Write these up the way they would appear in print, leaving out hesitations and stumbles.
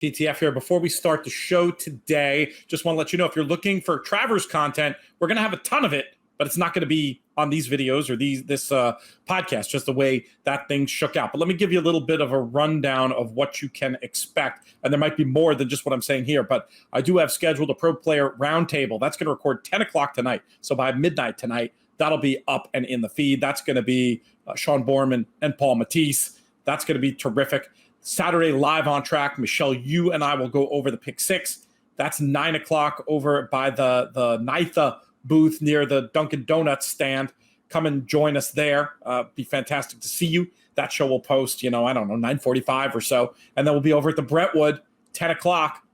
PTF here. Before we start the show today, just want to let you know if you're looking for Travers content, we're going to have a ton of it, but it's not going to be on these videos or this podcast, just the way that thing shook out. But let me give you a little bit of a rundown of what you can expect. And there might be more than just what I'm saying here, but I do have scheduled a pro player roundtable. That's going to record 10 o'clock tonight. So by midnight tonight, that'll be up and in the feed. That's going to be Sean Borman and Paul Matisse. That's going to be terrific. Saturday, live on track. Michelle, you and I will go over the pick six. That's 9 o'clock over by the NITHA booth near the Dunkin' Donuts stand. Come and join us there. Be fantastic to see you. That show will post, 9:45 or so. And then we'll be over at the Brentwood, 10 o'clock,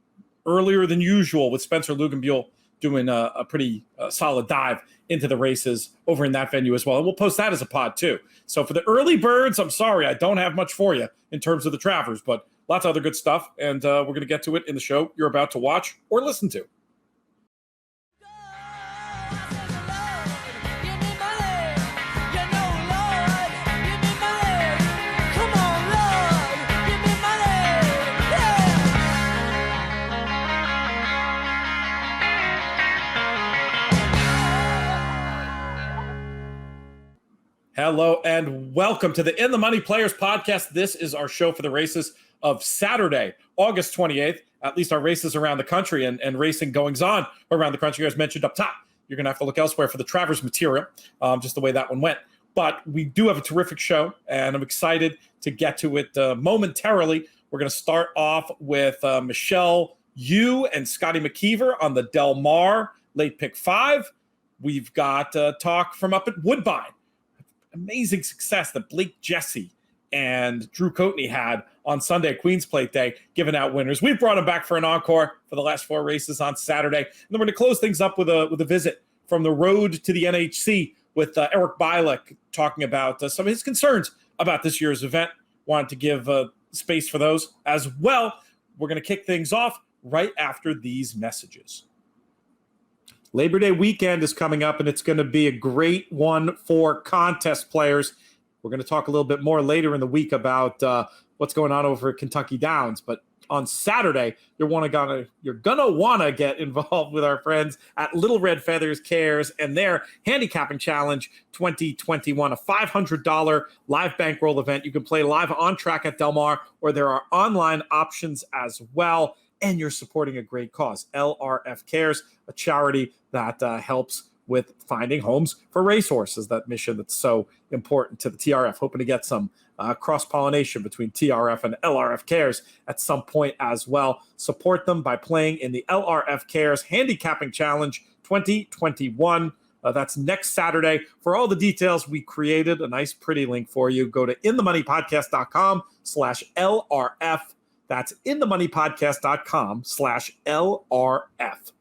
earlier than usual, with Spencer Luganbuehl doing a pretty solid dive into the races over in that venue as well. And we'll post that as a pod too. So for the early birds, I'm sorry, I don't have much for you in terms of the Travers, but lots of other good stuff. And we're going to get to it in the show you're about to watch or listen to. Hello and welcome to the In the Money Players podcast. This is our show for the races of Saturday, August 28th. At least our races around the country and racing goings on around the country. As mentioned up top, you're going to have to look elsewhere for the Travers material, just the way that one went. But we do have a terrific show, and I'm excited to get to it momentarily. We're going to start off with Michelle, you, and Scotty McKeever on the Del Mar late pick 5. We've got talk from up at Woodbine. Amazing success that Blake Jessee and Drew Coatney had on Sunday, Queen's Plate Day, giving out winners. We've brought them back for an encore for the last 4 races on Saturday. And then we're going to close things up with a visit from the road to the NHC with Eric Bialek talking about some of his concerns about this year's event. Wanted to give space for those as well. We're going to kick things off right after these messages. Labor Day weekend is coming up, and it's going to be a great one for contest players. We're going to talk a little bit more later in the week about what's going on over at Kentucky Downs. But on Saturday, you're going to want to get involved with our friends at Little Red Feathers Cares and their Handicapping Challenge 2021, a $500 live bankroll event. You can play live on track at Del Mar, or there are online options as well. And you're supporting a great cause. LRF Cares, a charity that helps with finding homes for racehorses, that mission that's so important to the TRF. Hoping to get some cross-pollination between TRF and LRF Cares at some point as well. Support them by playing in the LRF Cares Handicapping Challenge 2021. That's next Saturday. For all the details, we created a nice, pretty link for you. Go to inthemoneypodcast.com/LRF. That's inthemoneypodcast.com/LRF.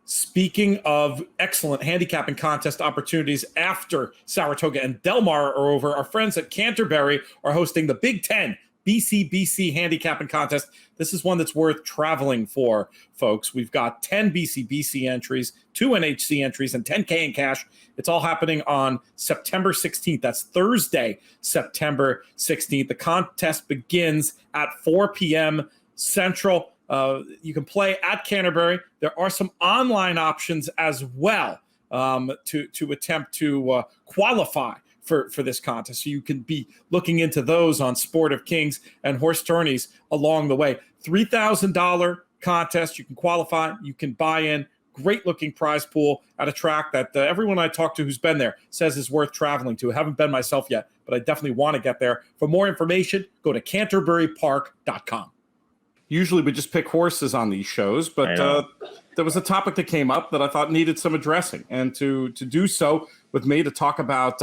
Speaking of excellent handicapping contest opportunities after Saratoga and Del Mar are over, our friends at Canterbury are hosting the Big Ten BCBC handicapping contest. This is one that's worth traveling for, folks. We've got 10 BCBC entries, 2 NHC entries, and 10K in cash. It's all happening on September 16th. That's Thursday, September 16th. The contest begins at 4 p.m. Central. You can play at Canterbury. There are some online options as well to attempt to qualify for this contest. So you can be looking into those on Sport of Kings and Horse Tourneys along the way. $3,000 contest. You can qualify. You can buy in. Great looking prize pool at a track that everyone I talk to who's been there says is worth traveling to. I haven't been myself yet, but I definitely want to get there. For more information, go to canterburypark.com. Usually we just pick horses on these shows, but there was a topic that came up that I thought needed some addressing. And to do so with me to talk about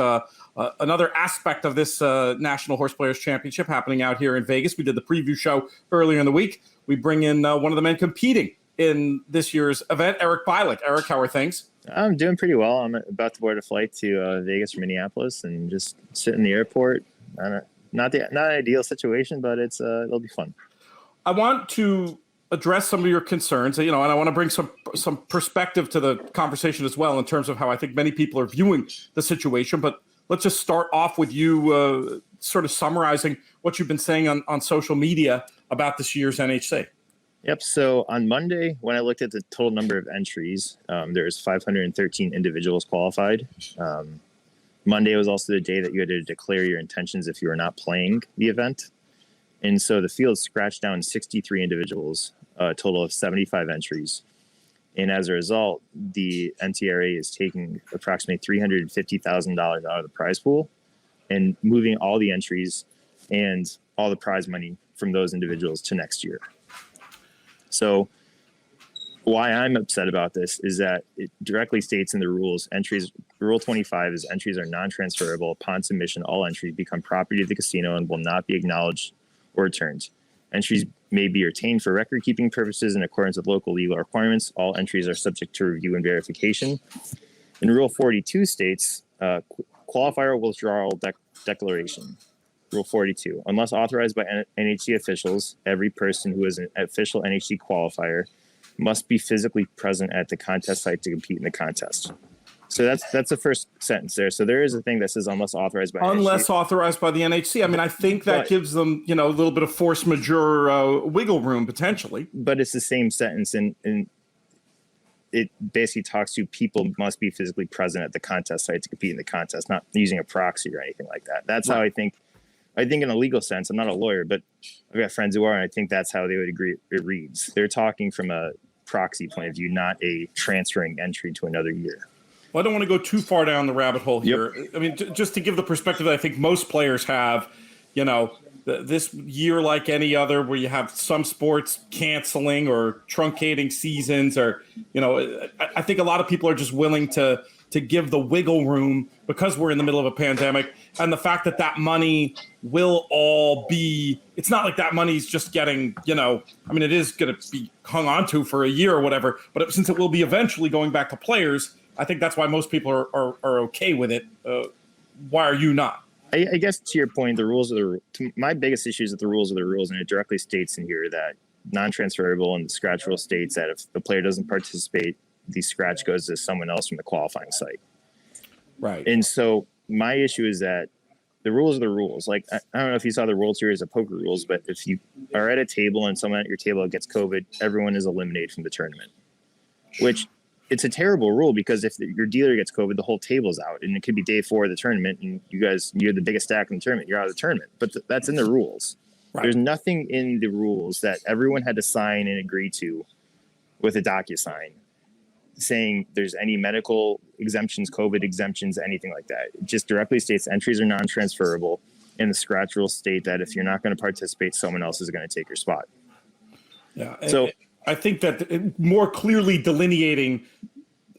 another aspect of this National Horse Players Championship happening out here in Vegas. We did the preview show earlier in the week. We bring in one of the men competing in this year's event, Eric Bialek. Eric, how are things? I'm doing pretty well. I'm about to board a flight to Vegas from Minneapolis and just sit in the airport. Not an ideal situation, but it'll be fun. I want to address some of your concerns, and I want to bring some perspective to the conversation as well in terms of how I think many people are viewing the situation. But let's just start off with you sort of summarizing what you've been saying on social media about this year's NHC. Yep. So on Monday, when I looked at the total number of entries, there's 513 individuals qualified. Monday was also the day that you had to declare your intentions if you were not playing the event. And so the field scratched down 63 individuals, a total of 75 entries. And as a result, the NTRA is taking approximately $350,000 out of the prize pool and moving all the entries and all the prize money from those individuals to next year. So why I'm upset about this is that it directly states in the rules, Rule 25 is entries are non-transferable. Upon submission, all entries become property of the casino and will not be acknowledged or returned. Entries may be retained for record-keeping purposes in accordance with local legal requirements. All entries are subject to review and verification. And Rule 42 states, qualifier withdrawal declaration. Rule 42, unless authorized by NHC officials, every person who is an official NHC qualifier must be physically present at the contest site to compete in the contest. So that's the first sentence there. So there is a thing that says unless authorized by unless NHC. Authorized by the NHC. I mean, I think that gives them, a little bit of force majeure wiggle room potentially. But it's the same sentence, and it basically talks to people must be physically present at the contest site to compete in the contest, not using a proxy or anything like that. That's how I think in a legal sense, I'm not a lawyer, but I've got friends who are, and I think that's how they would agree it reads. They're talking from a proxy point of view, not a transferring entry to another year. Well, I don't want to go too far down the rabbit hole here. Yep. I mean, just to give the perspective that I think most players have, this year like any other, where you have some sports canceling or truncating seasons, or, I think a lot of people are just willing to give the wiggle room because we're in the middle of a pandemic, and the fact that money will all be, it's not like that money's just getting, it is going to be hung on to for a year or whatever, but since it will be eventually going back to players, I think that's why most people are okay with it. Why are you not? I guess to your point, the rules are my biggest issue is that the rules are the rules, and it directly states in here that non-transferable, and the scratch rule states that if the player doesn't participate, the scratch goes to someone else from the qualifying site. Right. And so my issue is that the rules are the rules. Like, I don't know if you saw the World Series of Poker rules, but if you are at a table and someone at your table gets COVID, everyone is eliminated from the tournament, which it's a terrible rule, because if your dealer gets COVID, the whole table's out, and it could be day 4 of the tournament, and you're the biggest stack in the tournament, you're out of the tournament. But that's in the rules. Right. There's nothing in the rules that everyone had to sign and agree to with a DocuSign saying there's any medical exemptions, COVID exemptions, anything like that. It just directly states entries are non-transferable, and the scratch rules state that if you're not going to participate, someone else is going to take your spot. Yeah. So I think that more clearly delineating,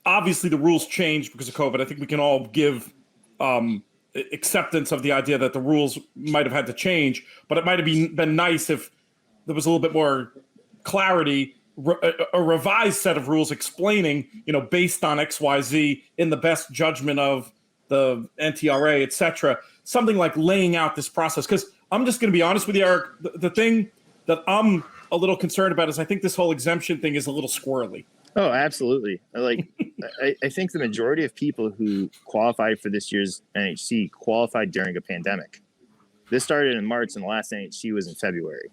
obviously the rules changed because of COVID. I think we can all give acceptance of the idea that the rules might have had to change, but it might have been nice if there was a little bit more clarity, a revised set of rules explaining, based on XYZ in the best judgment of the NTRA, et cetera, something like laying out this process. Because I'm just going to be honest with you, Eric, the thing that I'm a little concerned about is I think this whole exemption thing is a little squirrely. Oh, absolutely. I think the majority of people who qualified for this year's NHC qualified during a pandemic. This started in March, and the last NHC was in February.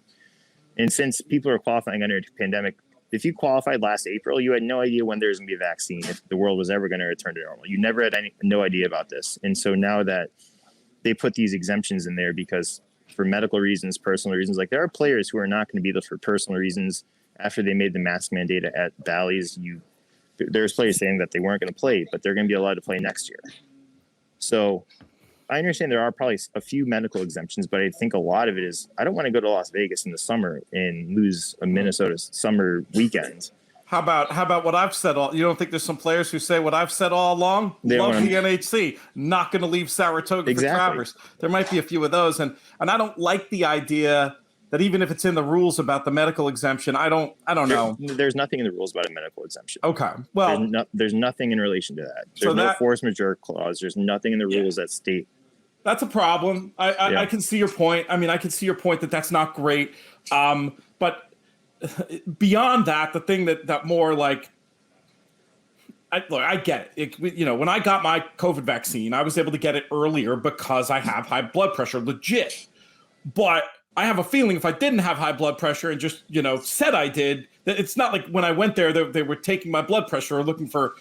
And since people are qualifying under a pandemic, if you qualified last April, you had no idea when there was going to be a vaccine, if the world was ever going to return to normal. You never had no idea about this. And so now that they put these exemptions in there because for medical reasons, personal reasons, like there are players who are not going to be there for personal reasons. After they made the mask mandate at Bally's, there's players saying that they weren't going to play, but they're going to be allowed to play next year. So I understand there are probably a few medical exemptions, but I think a lot of it is, I don't want to go to Las Vegas in the summer and lose a Minnesota summer weekend. How about what I've said you don't think there's some players who say what I've said all along? Love the NHC, not going to leave Saratoga for Travers. There might be a few of those. And I don't like the idea that even if it's in the rules about the medical exemption, I don't know. There's nothing in the rules about a medical exemption. Okay. Well, there's nothing in relation to that. There's no force majeure clause. There's nothing in the rules that state. That's a problem. I can see your point. I mean, I can see your point that that's not great. But beyond that, the thing that more like Look, I get it. When I got my COVID vaccine, I was able to get it earlier because I have high blood pressure, legit. But I have a feeling if I didn't have high blood pressure and just, said I did, that it's not like when I went there, they were taking my blood pressure or looking for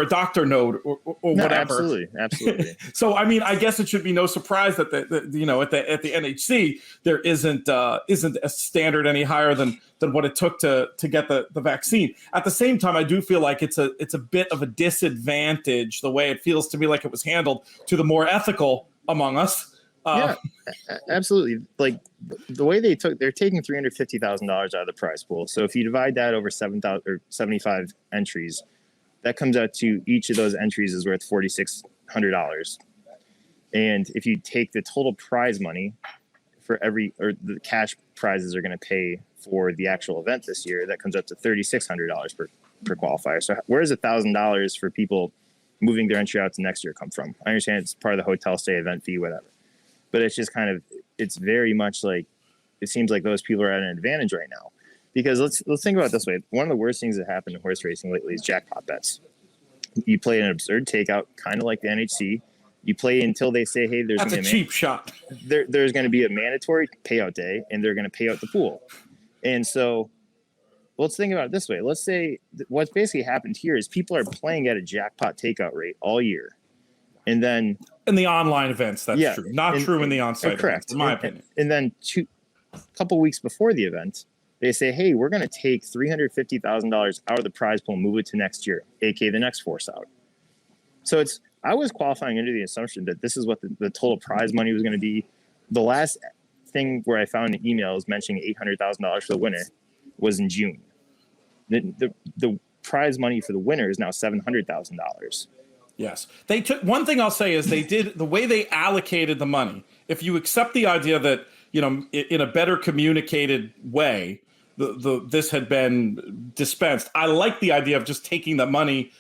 a doctor note or No, whatever. Absolutely. So, I mean, I guess it should be no surprise that at the NHC, there isn't a standard any higher than what it took to get the vaccine. At the same time, I do feel like it's a bit of a disadvantage the way it feels to me like it was handled to the more ethical among us. Yeah, absolutely. Like the way they're taking $350,000 out of the prize pool. So if you divide that over 7,000 or 75 entries, that comes out to each of those entries is worth $4,600. And if you take the total prize money for the cash prizes are going to pay for the actual event this year, that comes up to $3,600 per qualifier. So where does $1,000 for people moving their entry out to next year come from? I understand it's part of the hotel stay, event fee, whatever. But it's just it's very much like, it seems like those people are at an advantage right now. Because let's think about it this way. One of the worst things that happened in horse racing lately is jackpot bets. You play an absurd takeout, kind of like the NHC. You play until they say, hey, there's a cheap shot. There's going to be a mandatory payout day, and they're going to pay out the pool. And so let's think about it this way. Let's say what's basically happened here is people are playing at a jackpot takeout rate all year. And then in the online events, that's true. Not true in the on-site correct, events, in my opinion. And then a couple weeks before the event, they say, hey, we're going to take $350,000 out of the prize pool and move it to next year, aka the next force out. So I was qualifying under the assumption that this is what the total prize money was going to be. The last thing where I found an email is mentioning $800,000 for the winner was in June. The prize money for the winner is now $700,000. Yes. They took one thing I'll say is they did the way they allocated the money. If you accept the idea that, in a better communicated way, this had been dispensed. I like the idea of just taking the money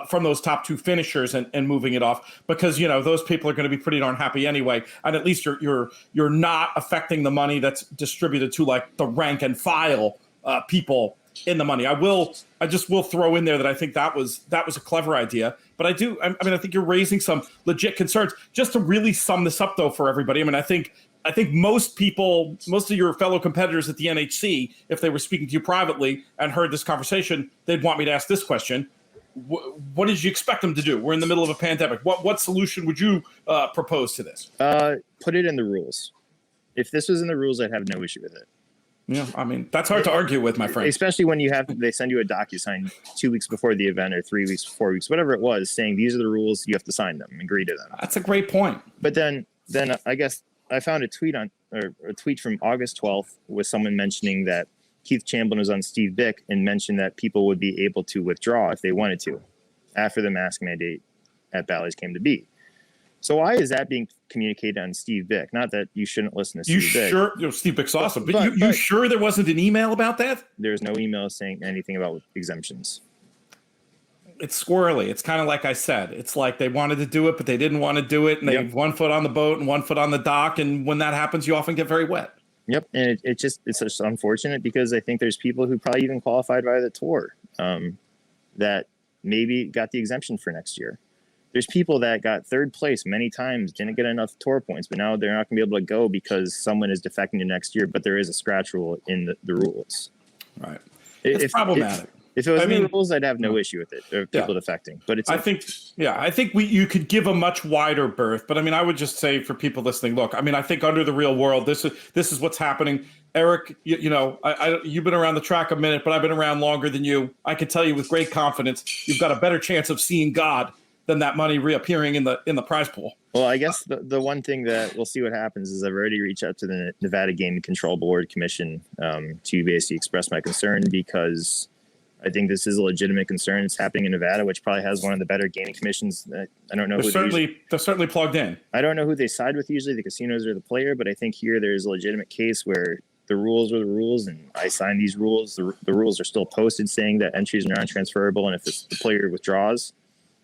from those top two finishers and moving it off because, those people are going to be pretty darn happy anyway. And at least you're not affecting the money that's distributed to like the rank and file people in the money. I just will throw in there that I think that was a clever idea. But I think you're raising some legit concerns. Just to really sum this up, though, for everybody. I think most of your fellow competitors at the NHC, if they were speaking to you privately and heard this conversation, they'd want me to ask this question. What did you expect them to do? We're in the middle of a pandemic. What solution would you propose to this? Put it in the rules. If this was in the rules, I'd have no issue with it. Yeah, that's hard to argue with, my friend. Especially when they send you a DocuSign 2 weeks before the event or 3 weeks, 4 weeks, whatever it was, saying these are the rules, you have to sign them, agree to them. That's a great point. But then I guess I found a tweet from August 12th with someone mentioning that Keith Chamberlain was on Steve Bick and mentioned that people would be able to withdraw if they wanted to after the mask mandate at Bally's came to be. So why is that being communicated on Steve Bick? Not that you shouldn't listen to Steve Bick. Sure? Steve Bick's awesome. But you sure there wasn't an email about that? There's no email saying anything about exemptions. It's squirrely. It's kind of like I said. It's like they wanted to do it, but they didn't want to do it. And they have 1 foot on the boat and 1 foot on the dock. And when that happens, you often get very wet. Yep. And it's just unfortunate because I think there's people who probably even qualified by the tour that maybe got the exemption for next year. There's people that got third place many times, didn't get enough tour points, but now they're not going to be able to go because someone is defecting to next year, but there is a scratch rule in the rules. Right. It's problematic. If it was in the rules, I'd have no issue with it, or people defecting. But I think you could give a much wider berth. But I would just say for people listening, look, I think under the real world, this is what's happening. Eric, you've been around the track a minute, but I've been around longer than you. I can tell you with great confidence, you've got a better chance of seeing God than that money reappearing in the prize pool. Well, I guess the one thing that we'll see what happens is I've already reached out to the Nevada Gaming Control Board Commission to basically express my concern because I think this is a legitimate concern. It's happening in Nevada, which probably has one of the better gaming commissions. I don't know. They're certainly plugged in. I don't know who they side with usually, the casinos or the player, but I think here there's a legitimate case where the rules are the rules, and I signed these rules. The rules are still posted saying that entries are non-transferable, and if the player withdraws,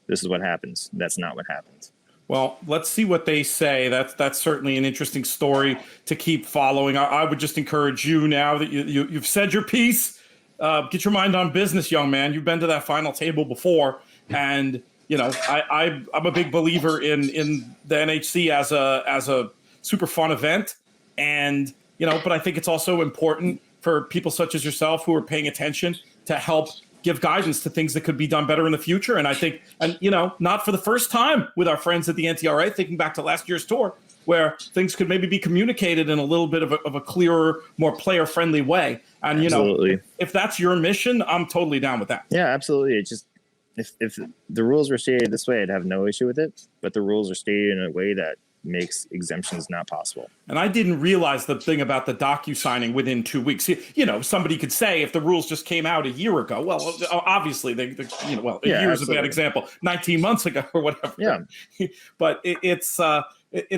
this is what happens. That's not what happened. Well, let's see what they say. That's certainly an interesting story to keep following. I would just encourage you now that you've said your piece. Get your mind on business, young man. You've been to that final table before, And I'm a big believer in the NHC as a super fun event, and but I think it's also important for people such as yourself who are paying attention to help give guidance to things that could be done better in the future. And I think, not for the first time with our friends at the NTRA, thinking back to last year's tour, where things could maybe be communicated in a little bit of a clearer, more player-friendly way. And, Absolutely. If that's your mission, I'm totally down with that. Yeah, absolutely. It just, if the rules were stated this way, I'd have no issue with it. But the rules are stated in a way that makes exemptions not possible. And I didn't realize the thing about the docu-signing within 2 weeks. Somebody could say if the rules just came out a year ago, well, obviously, a year is a bad example, 19 months ago or whatever. Yeah. But it's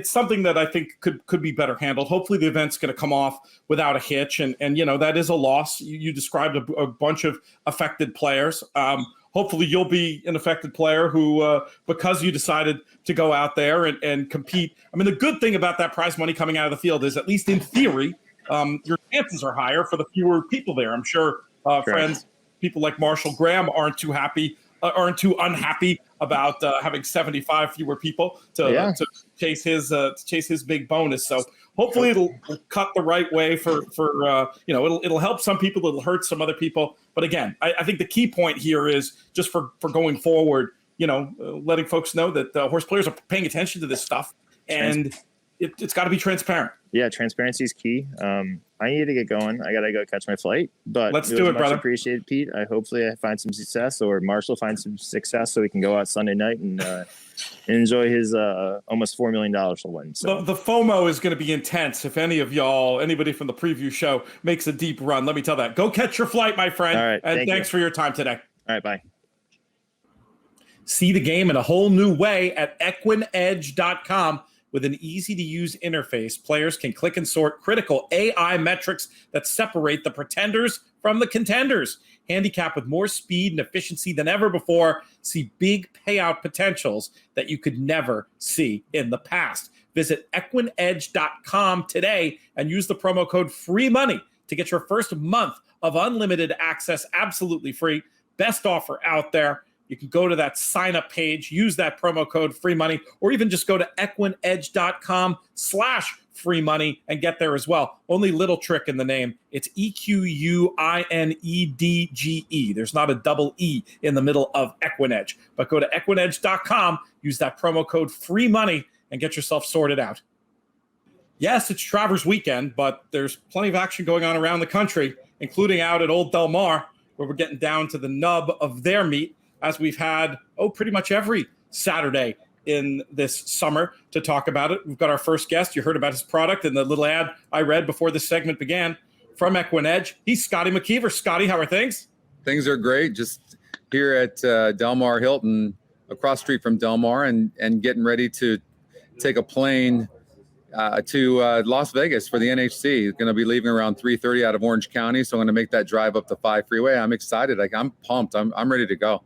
something that I think could be better handled. Hopefully the event's going to come off without a hitch. And that is a loss. You described a bunch of affected players. Hopefully you'll be an affected player who, because you decided to go out there and compete. I mean, the good thing about that prize money coming out of the field is, at least in theory, your chances are higher for the fewer people there. I'm sure friends, people like Marshall Graham aren't too unhappy about having 75 fewer people to chase his big bonus. So hopefully it'll cut the right way for it'll help some people, it'll hurt some other people. But again, I think the key point here is just for going forward, letting folks know that horse players are paying attention to this stuff, and it's got to be transparent. Yeah, transparency is key. I need to get going. I got to go catch my flight. But let's do it, brother. Appreciate it, Pete. Hopefully I find some success, or Marshall finds some success, so we can go out Sunday night and enjoy his almost $4 million win. So the FOMO is going to be intense if anybody from the preview show makes a deep run. Let me tell that. Go catch your flight, my friend. All right, and thanks for your time today. All right, bye. See the game in a whole new way at equinedge.com. With an easy-to-use interface, players can click and sort critical AI metrics that separate the pretenders from the contenders. Handicap with more speed and efficiency than ever before. See big payout potentials that you could never see in the past. Visit equinedge.com today and use the promo code FREEMONEY to get your first month of unlimited access absolutely free. Best offer out there. You can go to that sign-up page, use that promo code FREEMONEY, or even just go to equinedge.com/freemoney and get there as well. Only little trick in the name. It's EQUINEDGE. There's not a double E in the middle of Equinedge. But go to equinedge.com, use that promo code FREEMONEY, and get yourself sorted out. Yes, it's Travers weekend, but there's plenty of action going on around the country, including out at Old Del Mar, where we're getting down to the nub of their meet, as we've had, pretty much every Saturday in this summer to talk about it. We've got our first guest. You heard about his product in the little ad I read before this segment began from Equinedge. He's Scotty McKeever. Scotty, how are things? Things are great. Just here at Del Mar Hilton, across the street from Del Mar, and getting ready to take a plane to Las Vegas for the NHC. Going to be leaving around 3:30 out of Orange County, so I'm going to make that drive up the 5 freeway. I'm excited. I'm pumped. I'm ready to go.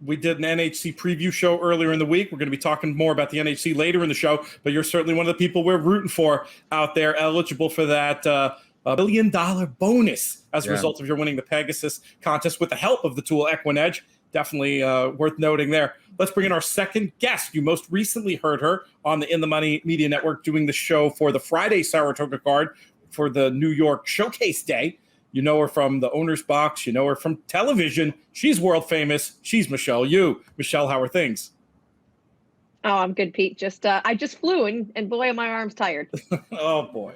We did an NHC preview show earlier in the week. We're going to be talking more about the NHC later in the show, but you're certainly one of the people we're rooting for out there, eligible for that $1 billion bonus as a result of your winning the Pegasus contest with the help of the tool Equinedge. Definitely worth noting there. Let's bring in our second guest. You most recently heard her on the In the Money Media Network doing the show for the Friday Saratoga card for the New York Showcase Day. You know her from the Owner's Box. You know her from television. She's world famous. She's Michelle Yu. Michelle, how are things? Oh, I'm good, Pete. I just flew and boy, are my arms tired. Oh boy.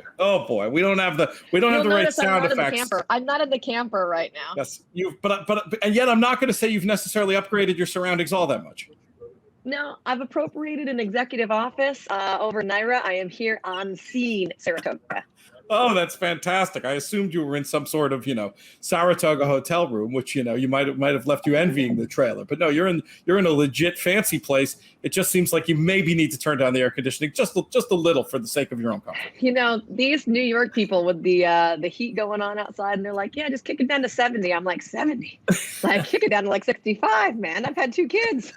We don't have the right sound effects. I'm not in the camper right now. Yes, and yet I'm not going to say you've necessarily upgraded your surroundings all that much. No, I've appropriated an executive office over Naira. I am here on scene, Saratoga. Oh, that's fantastic. I assumed you were in some sort of, Saratoga hotel room, which, you might have left you envying the trailer. But no, you're in a legit fancy place. It just seems like you maybe need to turn down the air conditioning just a little for the sake of your own comfort. These New York people with the heat going on outside, and they're like, yeah, just kick it down to 70. I'm like, 70? Like, kick it down to like 65, man. I've had 2 kids.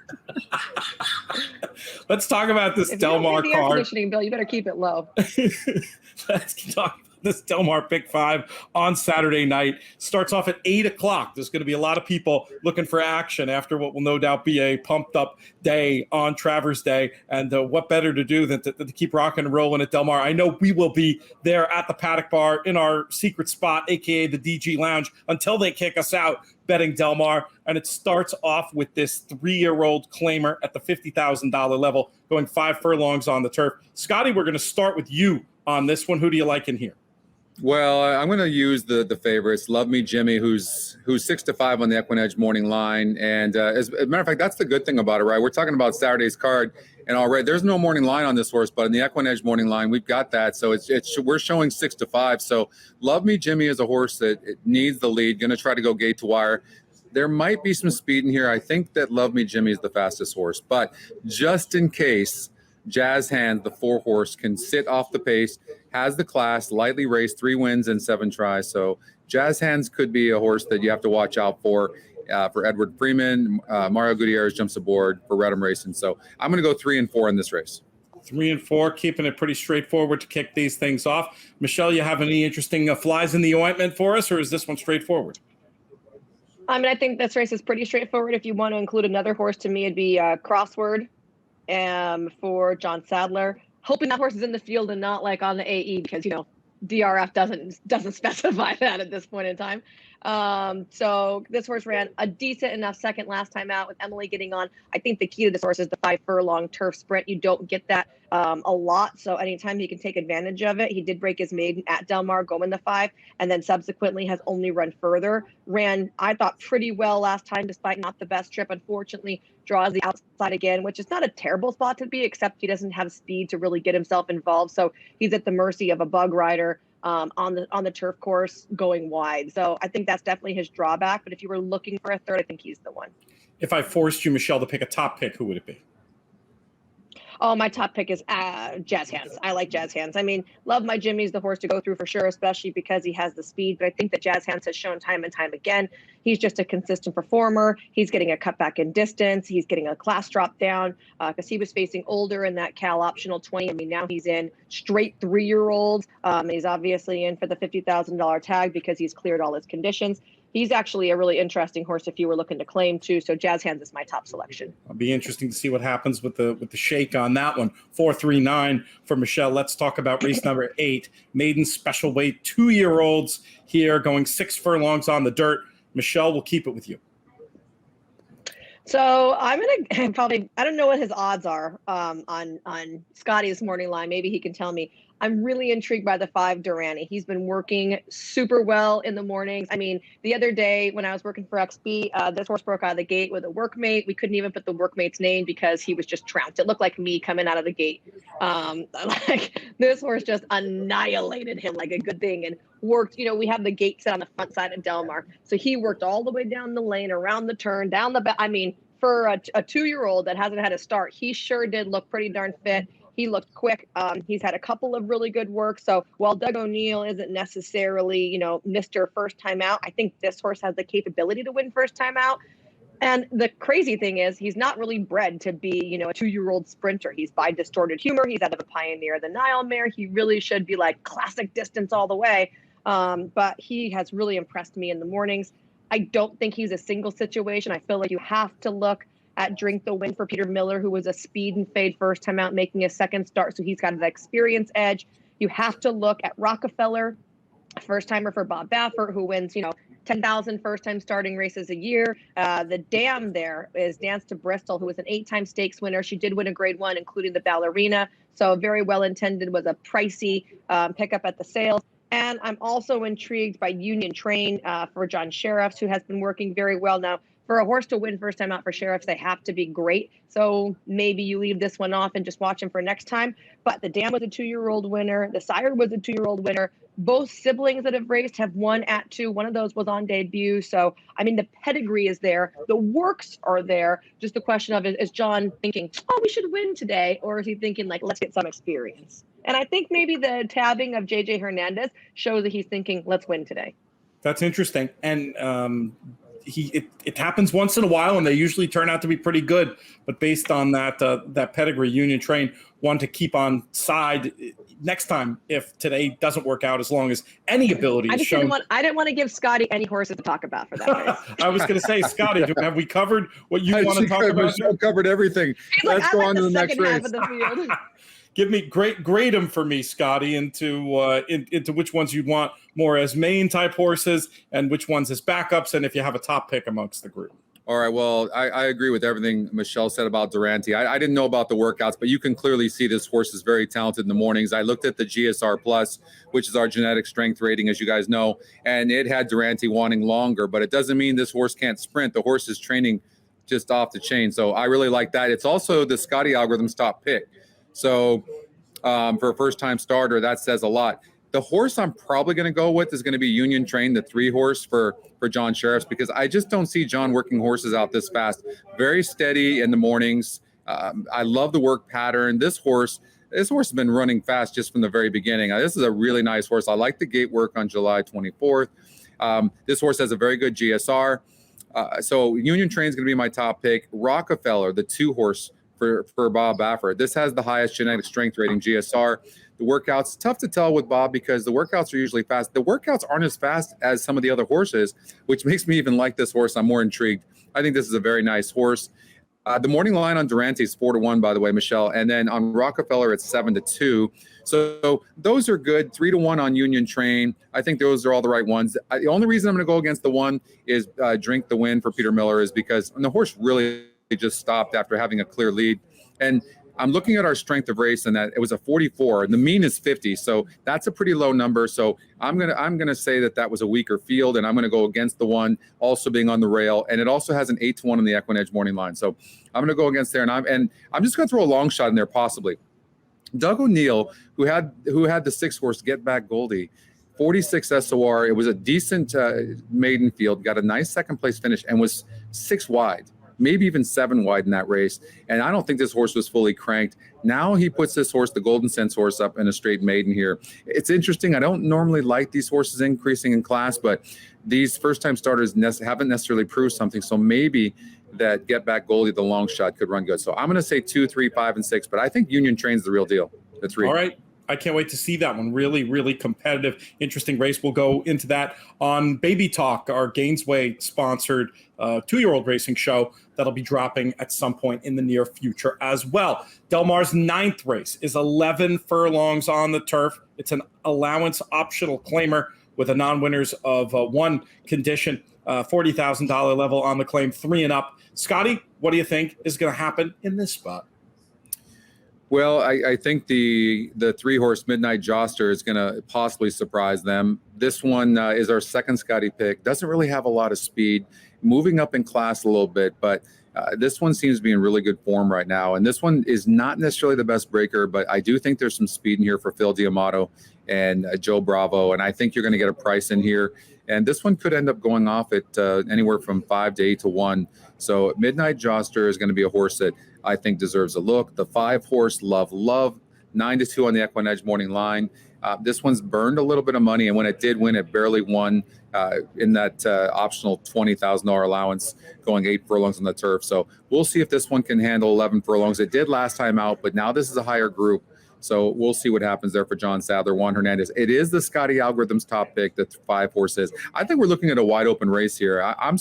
Let's talk about this if Del Mar the card. Air conditioning bill, you better keep it low. Let's talk this Del Mar Pick 5 on Saturday night. Starts off at 8 o'clock. There's going to be a lot of people looking for action after what will no doubt be a pumped-up day on Travers Day. And what better to do than to keep rocking and rolling at Del Mar. I know we will be there at the Paddock Bar in our secret spot, a.k.a. the DG Lounge, until they kick us out, betting Del Mar. And it starts off with this 3-year-old claimer at the $50,000 level, going 5 furlongs on the turf. Scotty, we're going to start with you on this one. Who do you like in here? Well, I'm going to use the favorites. Love Me Jimmy, who's 6-5 on the Equinedge morning line. And as a matter of fact, that's the good thing about it, right? We're talking about Saturday's card, and already there's no morning line on this horse, but in the Equinedge morning line, we've got that. So we're showing 6-5. So Love Me Jimmy is a horse that it needs the lead. Going to try to go gate to wire. There might be some speed in here. I think that Love Me Jimmy is the fastest horse, but just in case, Jazz Hands, the 4 horse, can sit off the pace, has the class, lightly raced, 3 wins and 7 tries. So Jazz Hands could be a horse that you have to watch out for Edward Freeman. Mario Gutierrez jumps aboard for Redham Racing. So I'm going to go 3 and 4 in this race. 3 and 4, keeping it pretty straightforward to kick these things off. Michelle, you have any interesting flies in the ointment for us, or is this one straightforward? I mean, I think this race is pretty straightforward. If you want to include another horse, to me, it'd be Crossword for John Sadler. Hoping that horse is in the field and not like on the AE, because, you know, DRF doesn't specify that at this point in time. So this horse ran a decent enough second last time out with Emily getting on. I think the key to this horse is the 5 furlong turf sprint. You don't get that a lot. So anytime he can take advantage of it. He did break his maiden at Del Mar, going the 5, and then subsequently has only run further. Ran, I thought, pretty well last time, despite not the best trip. Unfortunately, draws the outside again, which is not a terrible spot to be, except he doesn't have speed to really get himself involved. So he's at the mercy of a bug rider on the turf course going wide. So I think that's definitely his drawback. But if you were looking for a third, I think he's the one. If I forced you, Michelle, to pick a top pick, who would it be? Oh, my top pick is Jazz Hands. I like Jazz Hands. I mean, Love My Jimmy's the horse to go through for sure, especially because he has the speed. But I think that Jazz Hands has shown time and time again, he's just a consistent performer. He's getting a cutback in distance. He's getting a class drop down because he was facing older in that Cal Optional 20. I mean, now he's in straight 3-year-olds. He's obviously in for the $50,000 tag because he's cleared all his conditions. He's actually a really interesting horse if you were looking to claim too. So Jazz Hands is my top selection. It'll be interesting to see what happens with the shake on that one. 4-3-9 for Michelle. Let's talk about race number 8. Maiden special weight 2-year-olds here, going 6 furlongs on the dirt. Michelle, we'll keep it with you. So I'm gonna probably, I don't know what his odds are on Scotty's morning line. Maybe he can tell me. I'm really intrigued by the 5 Durrani. He's been working super well in the mornings. I mean, the other day when I was working for XP, this horse broke out of the gate with a workmate. We couldn't even put the workmate's name because he was just trounced. It looked like me coming out of the gate. Like this horse just annihilated him like a good thing and worked. You know, we have the gate set on the front side of Del Mar. So he worked all the way down the lane, around the turn, down the back. I mean, for a 2-year-old that hasn't had a start, he sure did look pretty darn fit. He looked quick. He's had a couple of really good work. So while Doug O'Neill isn't necessarily, you know, Mr. First Time Out, I think this horse has the capability to win first time out. And the crazy thing is he's not really bred to be, you know, a 2-year-old sprinter. He's by Distorted Humor. He's out of a Pioneer, the Nile mare. He really should be like classic distance all the way. But he has really impressed me in the mornings. I don't think he's a single situation. I feel like you have to look at Drink the Wind for Peter Miller, who was a speed and fade first time out, making a second start. So he's got an experience edge. You have to look at Rockefeller, first timer for Bob Baffert, who wins, you know, 10,000 first time starting races a year. The dam there is Dance to Bristol, who was an 8-time stakes winner. She did win a grade 1, including the Ballerina. So very well intended, was a pricey pickup at the sales. And I'm also intrigued by Union Train for John Sheriffs, who has been working very well now. For a horse to win first time out for Sheriffs, they have to be great. So maybe you leave this one off and just watch him for next time. But the dam was a 2-year-old winner. The sire was a 2-year-old winner. Both siblings that have raced have won at 2. One of those was on debut. So, I mean, the pedigree is there. The works are there. Just the question of, is John thinking, oh, we should win today? Or is he thinking, like, let's get some experience? And I think maybe the tabbing of JJ Hernandez shows that he's thinking, let's win today. That's interesting. And it happens once in a while, and they usually turn out to be pretty good. But based on that pedigree, Union Train, one to keep on side next time if today doesn't work out, as long as any ability is shown. I didn't want to give Scotty any horses to talk about for that race. I was going to say, Scotty, have we covered what you want to talk about? Michelle covered everything. Let's go on to the next race. Half of the field. Give me grade them for me, Scotty, into which ones you'd want more as main type horses and which ones as backups, and if you have a top pick amongst the group. All right. Well, I agree with everything Michelle said about Durante. I didn't know about the workouts, but you can clearly see this horse is very talented in the mornings. I looked at the GSR Plus, which is our genetic strength rating, as you guys know, and it had Durante wanting longer, but it doesn't mean this horse can't sprint. The horse is training just off the chain. So I really like that. It's also the Scotty algorithm's top pick. So for a first-time starter, that says a lot. The horse I'm probably going to go with is going to be Union Train, the 3-horse for John Sheriffs, because I just don't see John working horses out this fast. Very steady in the mornings. I love the work pattern. This horse has been running fast just from the very beginning. This is a really nice horse. I like the gate work on July 24th. This horse has a very good GSR. So Union Train is going to be my top pick. Rockefeller, the 2-horse for Bob Baffert. This has the highest genetic strength rating, GSR. The workouts, tough to tell with Bob because the workouts are usually fast. The workouts aren't as fast as some of the other horses, which makes me even like this horse. I'm more intrigued. I think this is a very nice horse. The morning line on Durante is 4-1, by the way, Michelle. And then on Rockefeller, it's 7-2. So those are good. 3-1 on Union Train. I think those are all the right ones. The only reason I'm going to go against the one is Drink the Win for Peter Miller is because the horse really just stopped after having a clear lead. And I'm looking at our strength of race, and that it was a 44, and the mean is 50, so that's a pretty low number. So I'm gonna say that was a weaker field, and I'm gonna go against the one also being on the rail, and it also has an 8-1 on the Equinedge morning line. So I'm gonna go against there, and I'm just gonna throw a long shot in there possibly. Doug O'Neill, who had the 6-horse Get Back Goldie, 46 SOR. It was a decent maiden field, got a nice second place finish, and was 6 wide. Maybe even 7 wide in that race. And I don't think this horse was fully cranked. Now he puts this horse, the Golden Sense horse, up in a straight maiden here. It's interesting. I don't normally like these horses increasing in class, but these first-time starters haven't necessarily proved something. So maybe that Get Back Goldie, the long shot, could run good. So I'm going to say 2, 3, 5, and 6, but I think Union Train's the real deal. The 3. All right. I can't wait to see that one. Really, really competitive, interesting race. We'll go into that on Baby Talk, our Gainesway-sponsored 2-year-old racing show that'll be dropping at some point in the near future as well. Del Mar's 9th race is 11 furlongs on the turf. It's an allowance optional claimer with a non-winners of one condition, $40,000 level on the claim, 3 and up. Scotty, what do you think is going to happen in this spot? Well, I think the 3-horse Midnight Joster is going to possibly surprise them. This one is our second Scotty pick. Doesn't really have a lot of speed, moving up in class a little bit, but this one seems to be in really good form right now. And this one is not necessarily the best breaker, but I do think there's some speed in here for Phil D'Amato and Joe Bravo. And I think you're going to get a price in here. And this one could end up going off at anywhere from 5 to 8 to 1. So Midnight Joster is going to be a horse that I think deserves a look. The 5-horse Love, 9-2 on the Equinedge morning line. This one's burned a little bit of money, and when it did win, it barely won in that optional $20,000 allowance, going 8 furlongs on the turf. So we'll see if this one can handle 11 furlongs. It did last time out, but now this is a higher group. So we'll see what happens there for John Sadler, Juan Hernandez. It is the Scotty algorithm's top pick, the 5-horse is. I think we're looking at a wide open race here. I'm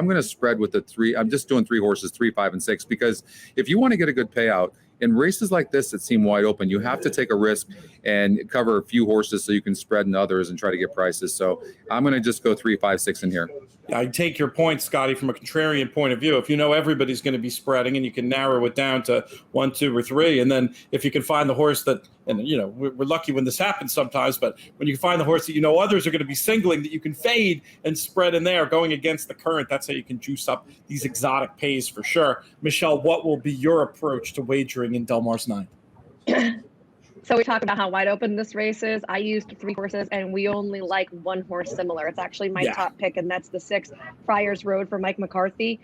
going to spread with the 3. I'm just doing 3 horses, 3, 5, and 6, because if you want to get a good payout in races like this that seem wide open, you have to take a risk and cover a few horses so you can spread in others and try to get prices. So I'm going to just go 3, 5, 6 in here. I take your point, Scotty, from a contrarian point of view. If you know everybody's going to be spreading and you can narrow it down to 1, 2, or 3, and then if you can find the horse that, and you know, we're lucky when this happens sometimes, but when you find the horse that you know others are going to be singling, that you can fade and spread in there, going against the current, that's how you can juice up these exotic pays for sure. Michelle, what will be your approach to wagering in Del Mar's 9? So we talked about how wide open this race is. I used 3 horses, and we only like 1 horse similar. It's actually my top pick, and that's the 6 Friars Road for Mike McCarthy.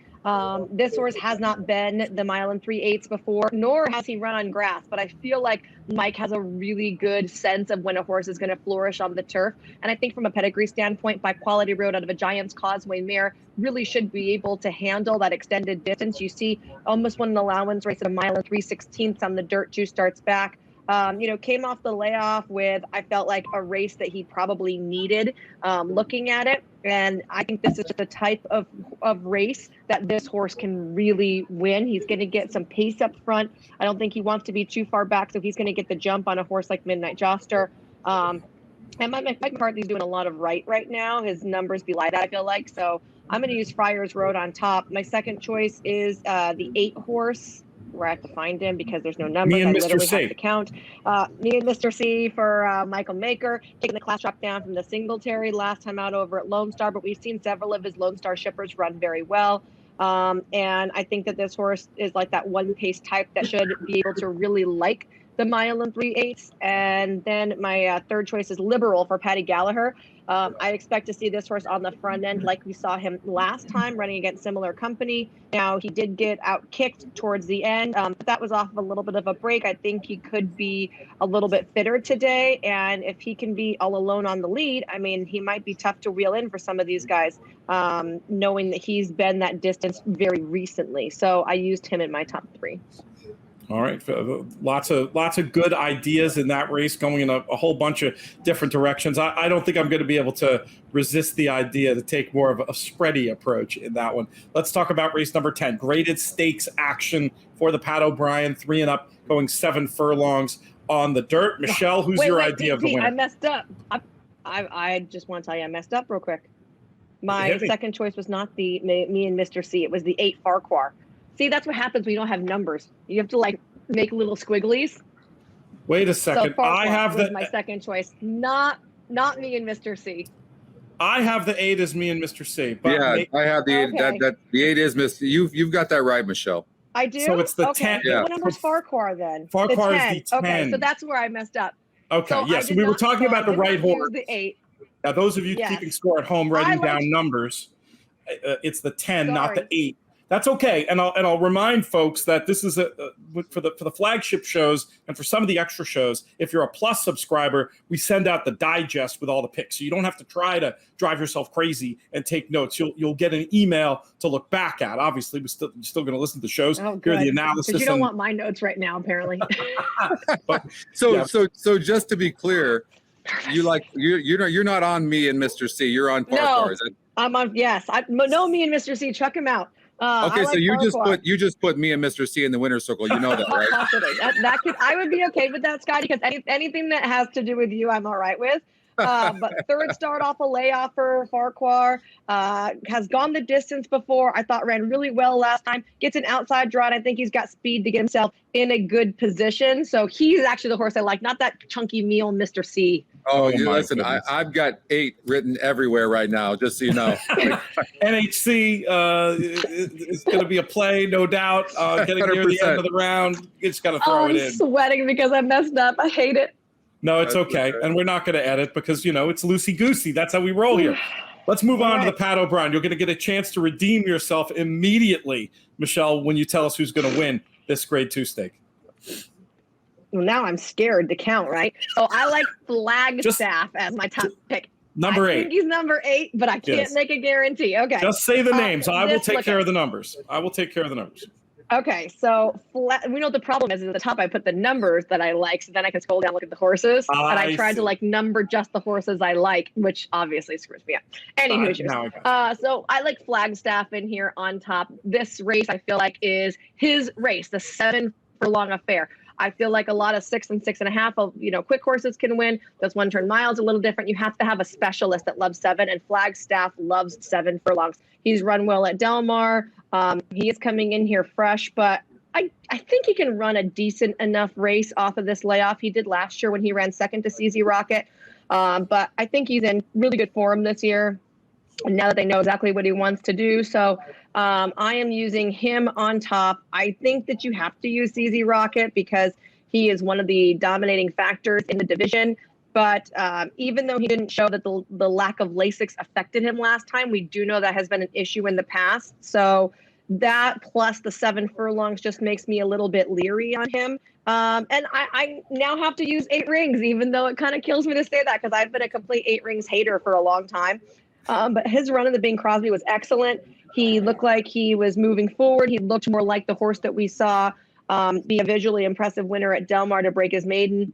This horse has not been the 1 3/8 before, nor has he run on grass. But I feel like Mike has a really good sense of when a horse is going to flourish on the turf. And I think from a pedigree standpoint, by Quality Road out of a Giant's Causeway mare really should be able to handle that extended distance. You see almost won an allowance race at a 1 3/16 on the dirt. 2 starts back. Came off the layoff with, I felt like, a race that he probably needed looking at it. And I think this is just a type of race that this horse can really win. He's going to get some pace up front. I don't think he wants to be too far back, so he's going to get the jump on a horse like Midnight Joster. And Mike McCarthy's doing a lot of right now. His numbers belie that, I feel like. So I'm going to use Friars Road on top. My second choice is the 8 horse. Where I have to find him because there's no numbers. I literally have to count. Me and Mr. C for Michael Maker, taking the class drop down from the Singletary last time out over at Lone Star, but we've seen several of his Lone Star shippers run very well. And I think that this horse is like that one pace type that should be able to really like the 1 3/8. And then my third choice is Liberal for Patty Gallagher. I expect to see this horse on the front end like we saw him last time running against similar company. Now, he did get out kicked towards the end, but that was off of a little bit of a break. I think he could be a little bit fitter today. And if he can be all alone on the lead, I mean, he might be tough to reel in for some of these guys, knowing that he's been that distance very recently. So I used him in my top 3. All right, lots of good ideas in that race, going in a whole bunch of different directions. I don't think I'm going to be able to resist the idea to take more of a spready approach in that one. Let's talk about race number 10, graded stakes action for the Pat O'Brien, 3 and up, going 7 furlongs on the dirt. Michelle, who's your idea of the winner? I messed up. I just want to tell you, I messed up real quick. My second choice was not the me and Mr. C. It was the 8 Farquhar. See, that's what happens when you don't have numbers. You have to make little squigglies. Wait a second. So I have my second choice, not me and Mr. C. I have the 8 as me and Mr. C. But I have the 8. Okay. That the 8 is Mr. You've got that right, Michelle. I do. So it's the 10. Yeah. What number's Farquhar then? Farquhar is the 10. Okay, so that's where I messed up. Okay, So yes, we were talking about the right horse. The 8. Now, those of you keeping score at home, writing down numbers, it's the 10, not the 8. That's okay, and I'll remind folks that this is for the flagship shows and for some of the extra shows. If you're a Plus subscriber, we send out the digest with all the picks, so you don't have to try to drive yourself crazy and take notes. You'll get an email to look back at. Obviously, we're still going to listen to the shows, hear the analysis. Because you don't want my notes right now, apparently. So just to be clear, you're not on me and Mr. C. You're on Farquhar. No, I'm on. Yes, no, me and Mr. C. Chuck him out. Okay, so you just put me and Mr. C in the winner's circle. You know that, right? I would be okay with that, Scotty, because anything that has to do with you, I'm all right with. But third start off a layoff for Farquhar, has gone the distance before. I thought ran really well last time. Gets an outside draw, and I think he's got speed to get himself in a good position. So he's actually the horse I like, not that chunky meal Mr. C. Oh, listen, I've got 8 written everywhere right now, just so you know. NHC is going to be a play, no doubt. Getting 100%. Near the end of the round, you just got to throw it in. I'm sweating because I messed up. I hate it. No, it's okay. And we're not going to edit because, it's loosey-goosey. That's how we roll here. Let's move on to the Pat O'Brien. You're going to get a chance to redeem yourself immediately, Michelle, when you tell us who's going to win this grade 2 stake. Well, now I'm scared to count, right? So I like Flagstaff as my top pick. Number 8. I think he's number 8, but I can't make a guarantee. Okay. Just say the names. I will take care of the numbers. Okay, so we know what the problem is at the top I put the numbers that I like, so then I can scroll down and look at the horses. And I tried to number just the horses I like, which obviously screws me up. So I like Flagstaff in here on top. This race I feel like is his race, the 7 furlong affair. I feel like a lot of 6 and 6.5 of, quick horses can win. Those 1-turn miles a little different. You have to have a specialist that loves 7, and Flagstaff loves 7 furlongs. He's run well at Del Mar. He is coming in here fresh, but I think he can run a decent enough race off of this layoff. He did last year when he ran second to CZ Rocket. But I think he's in really good form this year. And now that they know exactly what he wants to do. So I am using him on top. I think that you have to use CZ Rocket because He is one of the dominating factors in the division. But even though he didn't show that the lack of Lasix affected him last time, we do know that has been an issue in the past. So that plus the 7 furlongs just makes me a little bit leery on him. And I now have to use 8 rings, even though it kind of kills me to say that because I've been a complete 8 rings hater for a long time. But his run in the Bing Crosby was excellent. He looked like he was moving forward. He looked more like the horse that we saw be a visually impressive winner at Del Mar to break his maiden,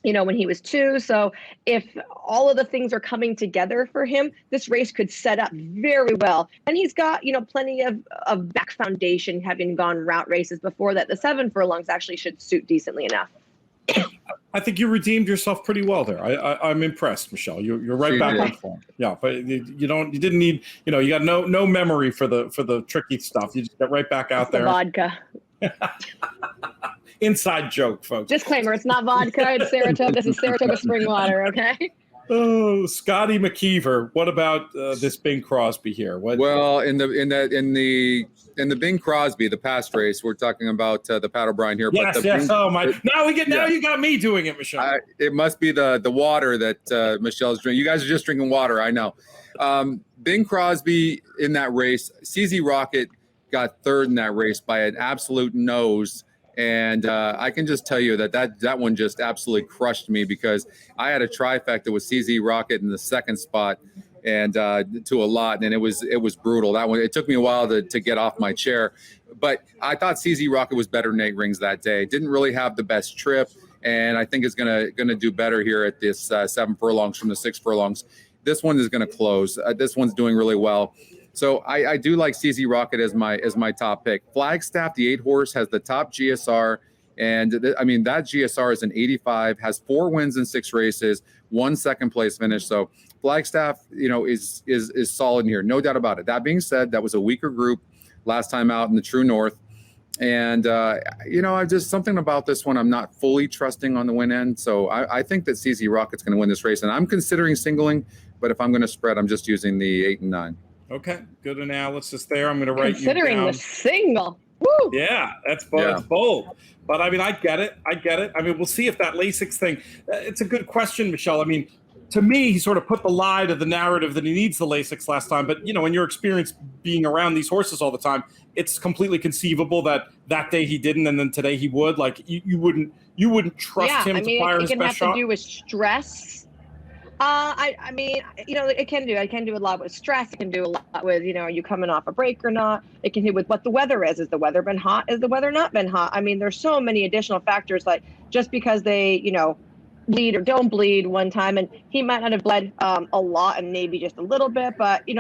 when he was 2. So if all of the things are coming together for him, this race could set up very well. And he's got, plenty of back foundation, having gone route races before that. The 7 furlongs actually should suit decently enough. I think you redeemed yourself pretty well there. I'm impressed, Michelle. You're right back on form. Yeah, but you didn't need, you got no memory for the tricky stuff. You just got right back out there. Vodka. Inside joke, folks. Disclaimer: it's not vodka. It's Saratoga. This is Saratoga spring water. Okay. Oh, Scotty McKeever. What about this Bing Crosby here? Well, in the Bing Crosby, the past race, we're talking about the Pat O'Brien here. Yes, but yes. Now you got me doing it, Michelle. It must be the water that Michelle's drinking. You guys are just drinking water. I know. Bing Crosby in that race. CZ Rocket got 3rd in that race by an absolute nose. And I can just tell you that one just absolutely crushed me because I had a trifecta with CZ Rocket in the 2nd spot and to a lot, and it was brutal. That one, it took me a while to get off my chair, but I thought CZ Rocket was better than 8 rings that day. Didn't really have the best trip, and I think is gonna do better here at this 7 furlongs from the 6 furlongs. This one is gonna close. This one's doing really well. So I do like CZ Rocket as my top pick. Flagstaff, the 8 horse, has the top GSR, and that GSR is an 85, has 4 wins in 6 races, 1 second place finish. So Flagstaff, is solid in here, no doubt about it. That being said, that was a weaker group last time out in the True North, and I just something about this one I'm not fully trusting on the win end. So I think that CZ Rocket's going to win this race, and I'm considering singling, but if I'm going to spread, I'm just using the 8 and 9. Okay, good analysis there. I'm going to write you down. Considering the single. Woo! Yeah, that's bold. Yeah. Bold. But, I get it. We'll see if that Lasix thing, it's a good question, Michelle. To me, he sort of put the lie to the narrative that he needs the Lasix last time. But, in your experience being around these horses all the time, it's completely conceivable that day he didn't and then today he would. Like, you wouldn't trust him to fire his best shot? It can have to do with stress. It can do a lot with stress. It can do a lot with, are you coming off a break or not? It can do with what the weather is. Is the weather been hot? Is the weather not been hot? There's so many additional factors, like just because they, bleed or don't bleed one time, and he might not have bled a lot and maybe just a little bit, but he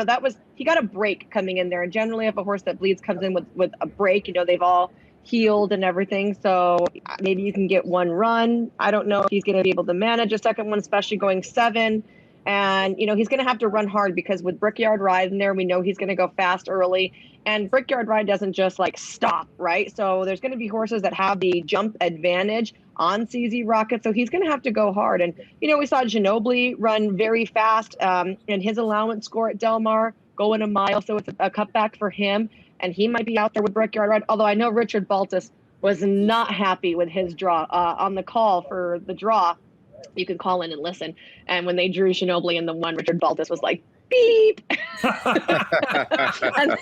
got a break coming in there. And generally if a horse that bleeds comes in with a break, they've all healed and everything, so maybe you can get 1 run. I don't know if he's going to be able to manage a second one, especially going 7. And he's going to have to run hard because with Brickyard Ride in there, we know he's going to go fast early, and Brickyard Ride doesn't just stop, right? So there's going to be horses that have the jump advantage on CZ Rocket, so he's going to have to go hard. And we saw Ginobili run very fast in his allowance score at Del Mar, going a mile, so it's a cutback for him. And he might be out there with Brickyard Ride, although I know Richard Baltus was not happy with his draw on the call for the draw. You can call in and listen. And when they drew Ginobili in the 1, Richard Baltus was like, beep. and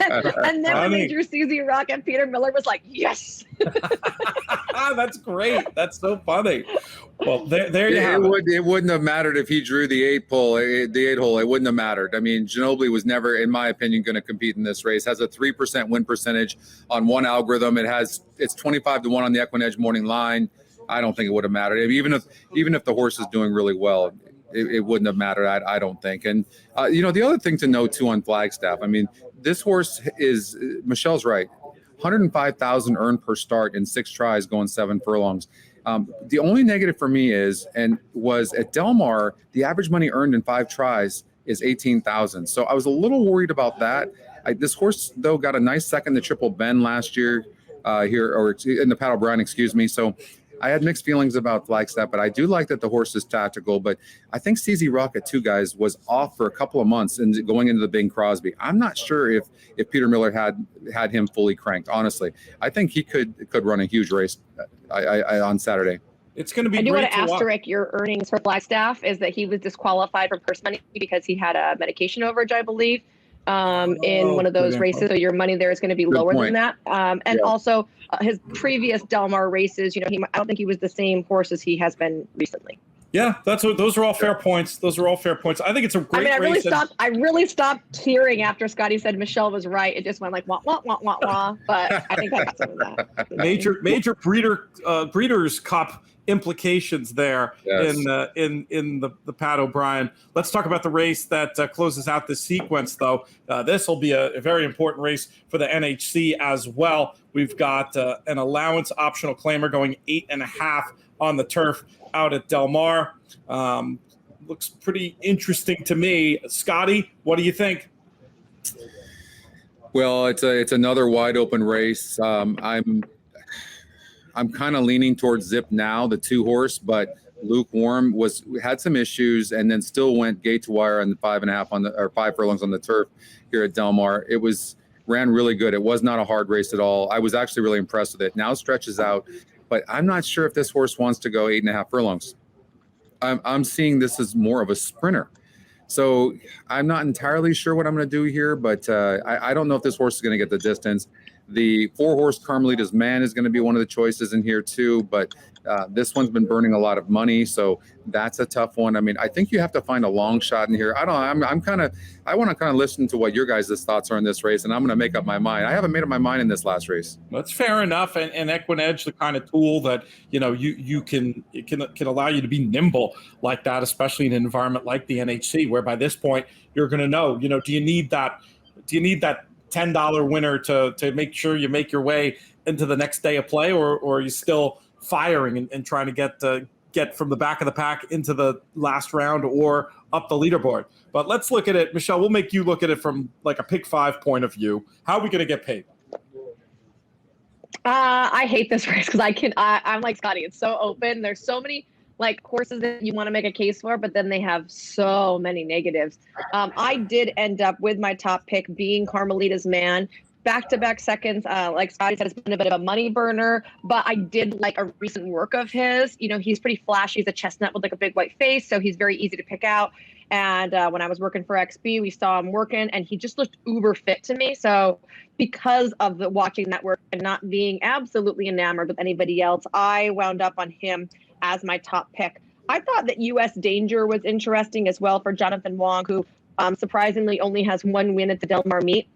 then when they drew CZ Rocket, Peter Miller was like, yes. That's great. That's so funny. Well, there you have it. It wouldn't have mattered if he drew the 8 hole. It wouldn't have mattered. Ginobili was never, in my opinion, going to compete in this race. Has a 3% win percentage on one algorithm. It's 25 to 1 on the Equinedge morning line. I don't think it would have mattered. Even if the horse is doing really well, it wouldn't have mattered. I don't think. And the other thing to note too on Flagstaff, this horse is, Michelle's right, 105,000 earned per start in 6 tries going 7 furlongs. The only negative for me was at Del Mar, the average money earned in 5 tries is 18,000. So I was a little worried about that. This horse though got a nice second to Triple Bend last year or in the Pat O'Brien, excuse me. So I had mixed feelings about Flagstaff, but I do like that the horse is tactical. But I think CZ Rocket, too, guys, was off for a couple of months and going into the Bing Crosby. I'm not sure if Peter Miller had him fully cranked, honestly. I think he could run a huge race on Saturday. It's going to be I do want great to to watch. asterisk your earnings for Flagstaff is that he was disqualified from purse money because he had a medication overage, I believe, in one of those good races. info. So your money there is going to be Good lower point. than that. And Yeah. also his previous Del Mar races, I don't think he was the same horse as he has been recently. Yeah, those are all fair points. Those are all fair points. I think it's a great I race. really stopped cheering after Scotty said Michelle was right. It just went like wah wah wah wah wah. But I think I got some of that. Major Breeders' Cup implications there Yes. in the Pat O'Brien. Let's talk about the race that closes out this sequence, though. This will be a very important race for the NHC as well. We've got an allowance optional claimer going 8.5 on the turf out at Del Mar. Looks pretty interesting to me. Scotty, what do you think? Well, it's another wide open race. I'm kind of leaning towards Zip Now, the 2-horse, but Lukewarm had some issues and then still went gate to wire on the 5.5 or 5 furlongs on the turf here at Del Mar. Ran really good. It was not a hard race at all. I was actually really impressed with it. Now stretches out, but I'm not sure if this horse wants to go 8.5 furlongs. I'm seeing this as more of a sprinter. So I'm not entirely sure what I'm going to do here, but I don't know if this horse is going to get the distance. The 4-horse Carmelita's Man is going to be one of the choices in here too, but this one's been burning a lot of money, so that's a tough one. I mean, I think you have to find a long shot in here. I want to kind of listen to what your guys' thoughts are in this race, and I'm going to make up my mind. I haven't made up my mind in this last race. That's fair enough, and Equinedge, the kind of tool that you can allow you to be nimble like that, especially in an environment like the NHC, where by this point you're going to know, do you need that $10 winner to make sure you make your way into the next day of play, or are you still firing and trying to get from the back of the pack into the last round or up the leaderboard? But let's look at it. Michelle, we'll make you look at it from like a pick 5 point of view. How are we going to get paid? I hate this race because I'm like Scotty. It's so open. There's so many like horses that you want to make a case for, but then they have so many negatives. I did end up with my top pick being Carmelita's Man. Back-to-back seconds, like Scotty said, it's been a bit of a money burner, but I did like a recent work of his. He's pretty flashy. He's a chestnut with like a big white face, so he's very easy to pick out. And when I was working for XB, we saw him working, and he just looked uber fit to me. So because of the watching that work and not being absolutely enamored with anybody else, I wound up on him as my top pick. I thought that US Danger was interesting as well for Jonathan Wong, who surprisingly only has 1 win at the Del Mar meet.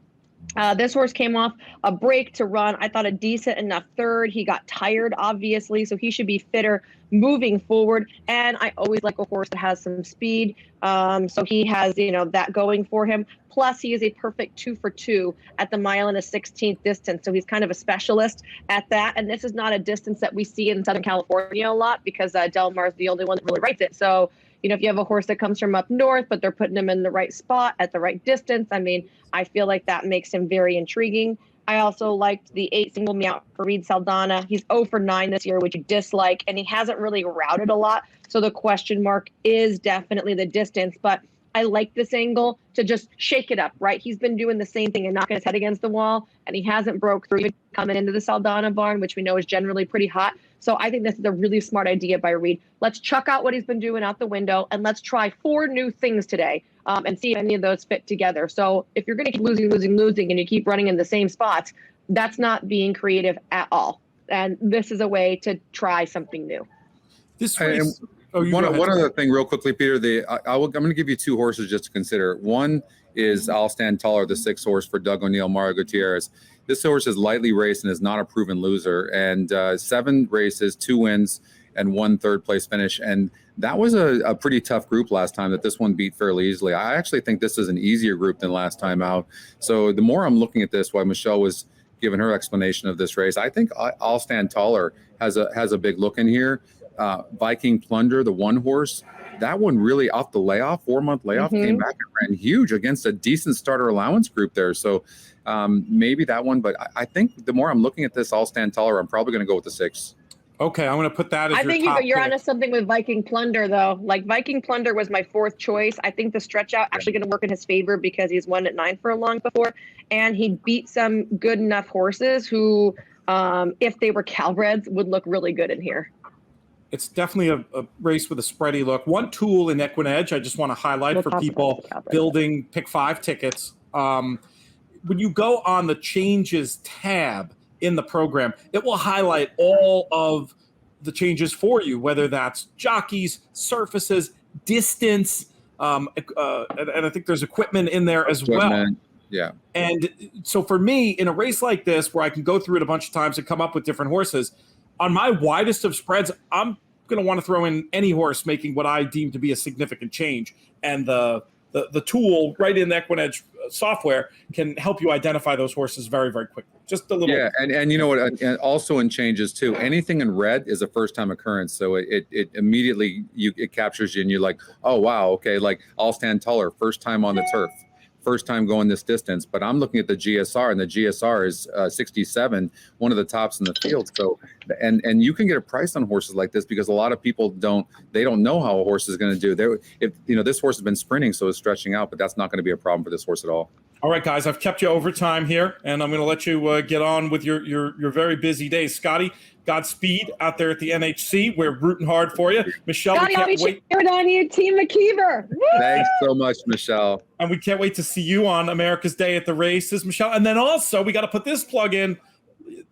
This horse came off a break to run. I thought a decent enough third. He got tired, obviously, so he should be fitter moving forward. And I always like a horse that has some speed. So he has, that going for him. Plus, he is a perfect 2 for 2 at the 1.16 distance. So he's kind of a specialist at that. And this is not a distance that we see in Southern California a lot because Del Mar is the only one that really writes it. So, if you have a horse that comes from up north, but they're putting him in the right spot at the right distance, I feel like that makes him very intriguing. I also liked the 8 single me out for Reed Saldana. He's 0 for 9 this year, which you dislike, and he hasn't really routed a lot. So the question mark is definitely the distance, but I like this angle to just shake it up, right? He's been doing the same thing and knocking his head against the wall, and he hasn't broke through even coming into the Saldana barn, which we know is generally pretty hot. So I think this is a really smart idea by Reed. Let's chuck out what he's been doing out the window, and let's try 4 new things today and see if any of those fit together. So if you're going to keep losing, and you keep running in the same spots, that's not being creative at all. And this is a way to try something new. This race. One other thing real quickly, Peter, I'm going to give you 2 horses just to consider. One is I'll Stand Taller, the 6 horse for Doug O'Neill, Mario Gutierrez. This horse is lightly raced and is not a proven loser. And 7 races, 2 wins, and 1 third-place finish. And that was a pretty tough group last time that this one beat fairly easily. I actually think this is an easier group than last time out. So the more I'm looking at this, while Michelle was giving her explanation of this race, I think I'll Stand Taller has a big look in here. Viking Plunder, the 1 horse, that one really off the layoff, 4-month layoff, came back and ran huge against a decent starter allowance group there. So maybe that one, but I think the more I'm looking at this, I'll Stand Taller. I'm probably going to go with the 6. Okay, I'm going to put that as I your think top you're pick. onto something with Viking Plunder, though. Like Viking Plunder was my 4th choice. I think the stretch out actually going to work in his favor because he's won at 9 furlong before, and he beat some good enough horses who, if they were Calbreds, would look really good in here. It's definitely a race with a spready look. One tool in Equinedge I just want to highlight for people building pick 5 tickets. When you go on the changes tab in the program, it will highlight all of the changes for you, whether that's jockeys, surfaces, distance, and I think there's equipment in there as well. Yeah. And so for me, in a race like this, where I can go through it a bunch of times and come up with different horses, on my widest of spreads, I'm going to want to throw in any horse making what I deem to be a significant change. And the tool right in the Equinedge software can help you identify those horses very, very quickly. Just a little. Yeah, and you know what? And also in changes too. Anything in red is a first-time occurrence, so it immediately it captures you, and you're like, oh wow, okay. Like I'll stand taller, first time on the turf, first time going this distance. But I'm looking at the GSR, and the GSR is 67, one of the tops in the field. So, and you can get a price on horses like this because a lot of people don't know how a horse is going to do. If this horse has been sprinting, so it's stretching out, but that's not going to be a problem for this horse at all. All right, guys, I've kept you over time here, and I'm going to let you get on with your very busy days. Scotty, Godspeed out there at the NHC. We're rooting hard for you. Michelle, Scotty, I'll be cheering on you, Team McKeever. Thanks so much, Michelle. And we can't wait to see you on America's Day at the races, Michelle. And then also, we got to put this plug in,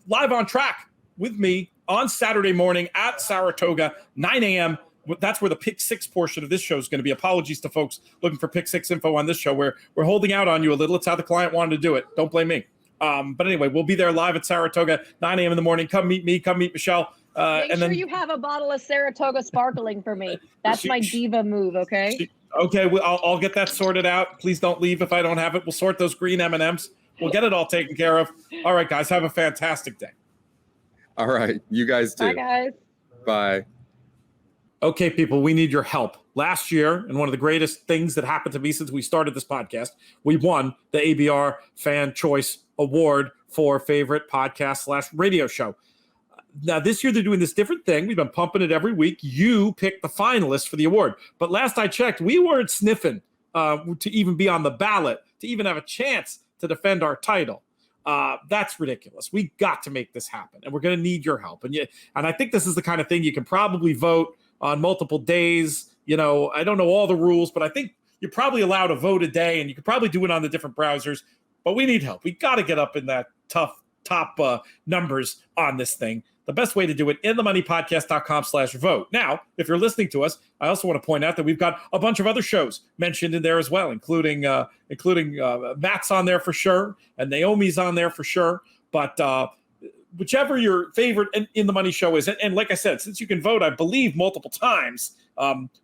live on track with me on Saturday morning at Saratoga, 9 a.m., that's where the Pick 6 portion of this show is going to be. Apologies to folks looking for Pick 6 info on this show. We're holding out on you a little. It's how the client wanted to do it. Don't blame me. But anyway, we'll be there live at Saratoga, 9 a.m. in the morning. Come meet me. Come meet Michelle. Make sure you have a bottle of Saratoga sparkling for me. That's my diva move, okay? Okay, I'll get that sorted out. Please don't leave if I don't have it. We'll sort those green M&Ms. We'll get it all taken care of. All right, guys, have a fantastic day. All right, you guys too. Bye, guys. Bye. Okay, people, we need your help. Last year, and one of the greatest things that happened to me since we started this podcast, we won the ABR Fan Choice Award for favorite podcast / radio show. Now, this year, they're doing this different thing. We've been pumping it every week. You pick the finalists for the award. But last I checked, we weren't sniffing to even be on the ballot, to even have a chance to defend our title. That's ridiculous. We got to make this happen, and we're going to need your help. And I think this is the kind of thing you can probably vote on multiple days. I don't know all the rules, but I think you're probably allowed to vote a day, and you could probably do it on the different browsers. But we need help. We got to get up in that top numbers on this thing. The best way to do it, inthemoneypodcast.com/vote. Now, if you're listening to us, I also want to point out that we've got a bunch of other shows mentioned in there as well, including Matt's on there for sure, and Naomi's on there for sure. But whichever your favorite In the Money show is, and like I said, since you can vote, I believe, multiple times,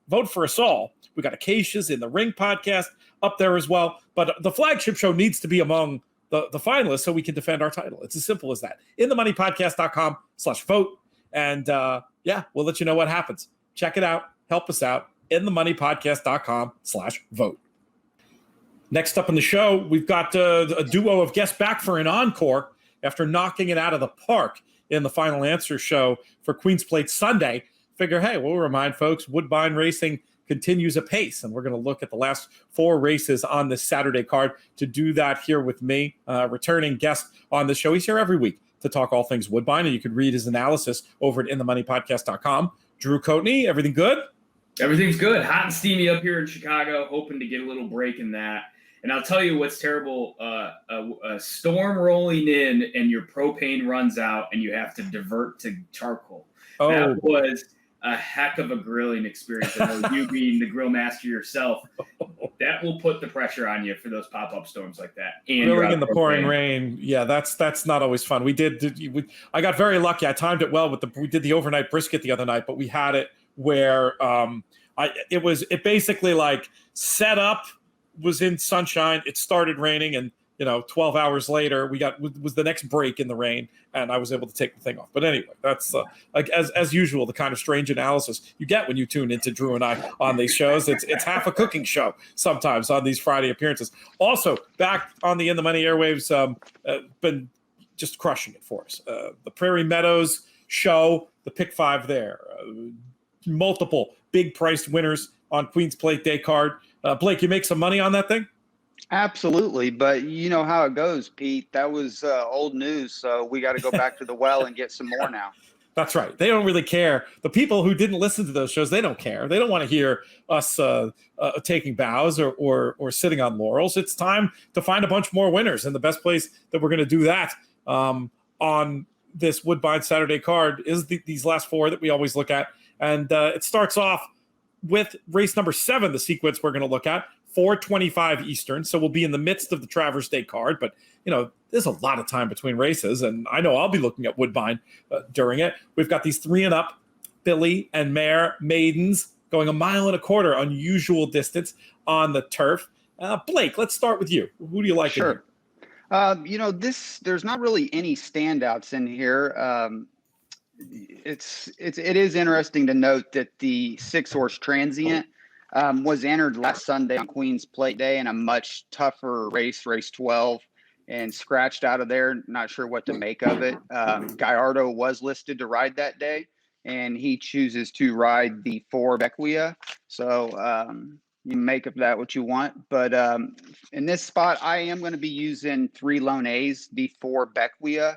vote for us all. We got Acacia's In the Ring podcast up there as well. But the flagship show needs to be among the finalists so we can defend our title. It's as simple as that. inthemoneypodcast.com/vote. And we'll let you know what happens. Check it out. Help us out. inthemoneypodcast.com/vote. Next up in the show, we've got a duo of guests back for an encore after knocking it out of the park in the Final Answer show for Queen's Plate Sunday. Figure, hey, we'll remind folks, Woodbine Racing continues apace, and we're going to look at the last 4 races on this Saturday card. To do that here with me, returning guest on the show. He's here every week to talk all things Woodbine, and you can read his analysis over at inthemoneypodcast.com. Drew Coatney, everything good? Everything's good. Hot and steamy up here in Chicago, hoping to get a little break in that. And I'll tell you what's terrible, a storm rolling in and your propane runs out and you have to divert to charcoal. Oh. That was a heck of a grilling experience. I know you being the grill master yourself, that will put the pressure on you for those pop-up storms like that. And grilling in the pouring rain, yeah, that's not always fun. I got very lucky. I timed it well we did the overnight brisket the other night, but we had it where it basically like set up, was in sunshine, it started raining, and 12 hours later was the next break in the rain, and I was able to take the thing off. But anyway, that's like as usual, the kind of strange analysis you get when you tune into Drew and I on these shows. It's half a cooking show sometimes on these Friday appearances. Also back on the In the Money airwaves, been just crushing it for us. The Prairie Meadows show, the pick 5 there, multiple big priced winners on Queen's Plate Day card. Blake, you make some money on that thing? Absolutely, but you know how it goes, Pete. That was old news, so we got to go back to the well and get some more now. That's right. They don't really care. The people who didn't listen to those shows, they don't care. They don't want to hear us taking bows or sitting on laurels. It's time to find a bunch more winners. And the best place that we're going to do that on this Woodbine Saturday card is these last four that we always look at. And it starts off with race number 7, the sequence we're going to look at, 4:25 Eastern. So we'll be in the midst of the Travers Day card. But, there's a lot of time between races. And I know I'll be looking at Woodbine during it. We've got these 3 and up, filly and mare maidens going 1.25 miles, unusual distance on the turf. Blake, let's start with you. Who do you like? Sure. There's not really any standouts in here. It is interesting to note that the 6-horse Transient was entered last Sunday on Queen's Plate Day in a much tougher race 12, and scratched out of there. Not sure what to make of it. Gallardo was listed to ride that day, and he chooses to ride the 4 Bequia. So you make of that what you want. But in this spot, I am going to be using 3 Lone A's, the 4 Bequia,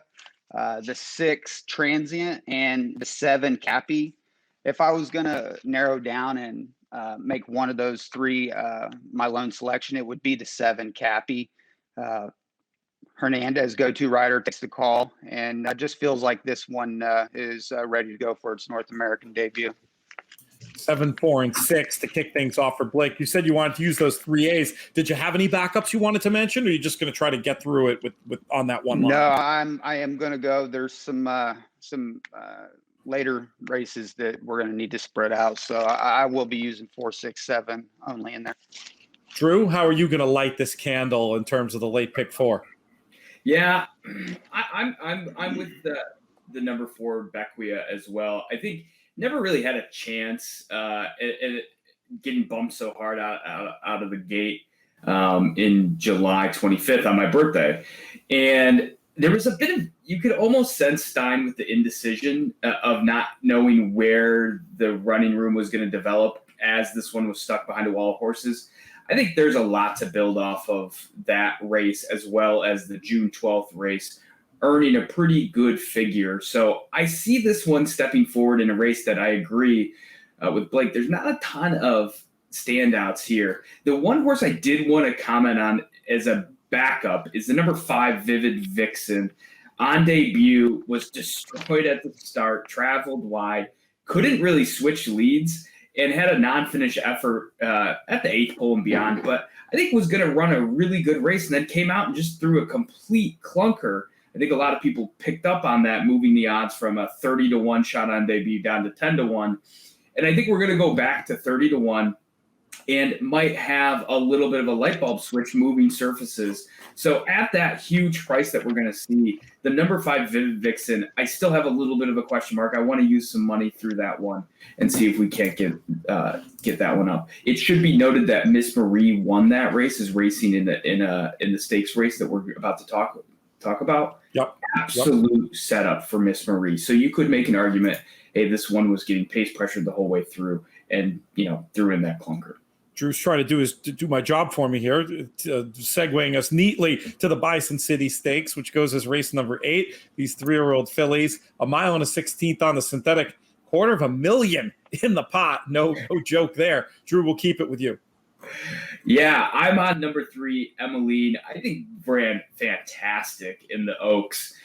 the 6 Transient, and the 7 Cappy. If I was going to narrow down and make one of those 3 my lone selection, it would be the 7 Cappy. Hernandez, go-to rider, takes the call, and just feels like this one is ready to go for its North American debut. 7, 4, and 6 to kick things off for Blake. You said you wanted to use those 3 A's. Did you have any backups you wanted to mention, or are you just going to try to get through it with on that one line? No, I am going to go. There's some later races that we're going to need to spread out, so I will be using 4, 6, 7 only in there. Drew, how are you going to light this candle in terms of the late pick 4? Yeah, I'm with the number 4 Bequia as well. I think never really had a chance at getting bumped so hard out of the gate in July 25th on my birthday, and there was a bit of, you could almost sense Stein with the indecision of not knowing where the running room was going to develop as this one was stuck behind a wall of horses. I think there's a lot to build off of that race, as well as the June 12th race, earning a pretty good figure. So I see this one stepping forward in a race that I agree with Blake. There's not a ton of standouts here. The one horse I did want to comment on as a backup is the number 5 Vivid Vixen. On debut, was destroyed at the start, traveled wide, couldn't really switch leads, and had a non-finish effort at the 8th pole and beyond, but I think was going to run a really good race, and then came out and just threw a complete clunker. I think a lot of people picked up on that, moving the odds from a 30-1 shot on debut down to 10-1. And I think we're going to go back to 30-1 and might have a little bit of a light bulb switch, moving surfaces. So at that huge price that we're going to see, the number 5 Vivid Vixen, I still have a little bit of a question mark. I want to use some money through that one and see if we can't get that one up. It should be noted that Miss Marie won that race, is racing in the stakes race that we're about to talk about. Yep. Absolute setup for Miss Marie. So you could make an argument, hey, this one was getting pace pressured the whole way through, and threw in that clunker. Drew's trying to do my job for me here, segueing us neatly to the Bison City Stakes, which goes as race number 8. These 3-year-old fillies, 1.16 miles on the synthetic, $250,000 in the pot. No joke there. Drew, we'll keep it with you. Yeah, I'm on number 3, Emmeline. I think ran fantastic in the Oaks,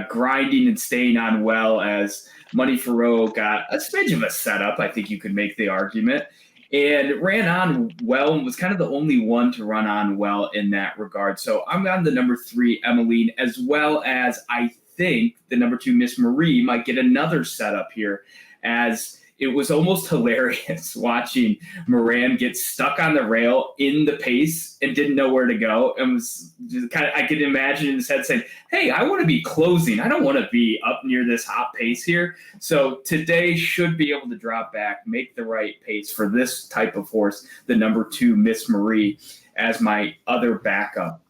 grinding and staying on well as Money Ferro got a smidge of a setup. I think you could make the argument. And ran on well and was kind of the only one to run on well in that regard. So I'm on the number 3, Emmeline, as well as I think the number 2, Miss Marie, might get another setup here, as it was almost hilarious watching Moran get stuck on the rail in the pace and didn't know where to go. And was just kind of, I could imagine in his head saying, hey, I want to be closing. I don't want to be up near this hot pace here. So today should be able to drop back, make the right pace for this type of horse, the number 2, Miss Marie, as my other backup.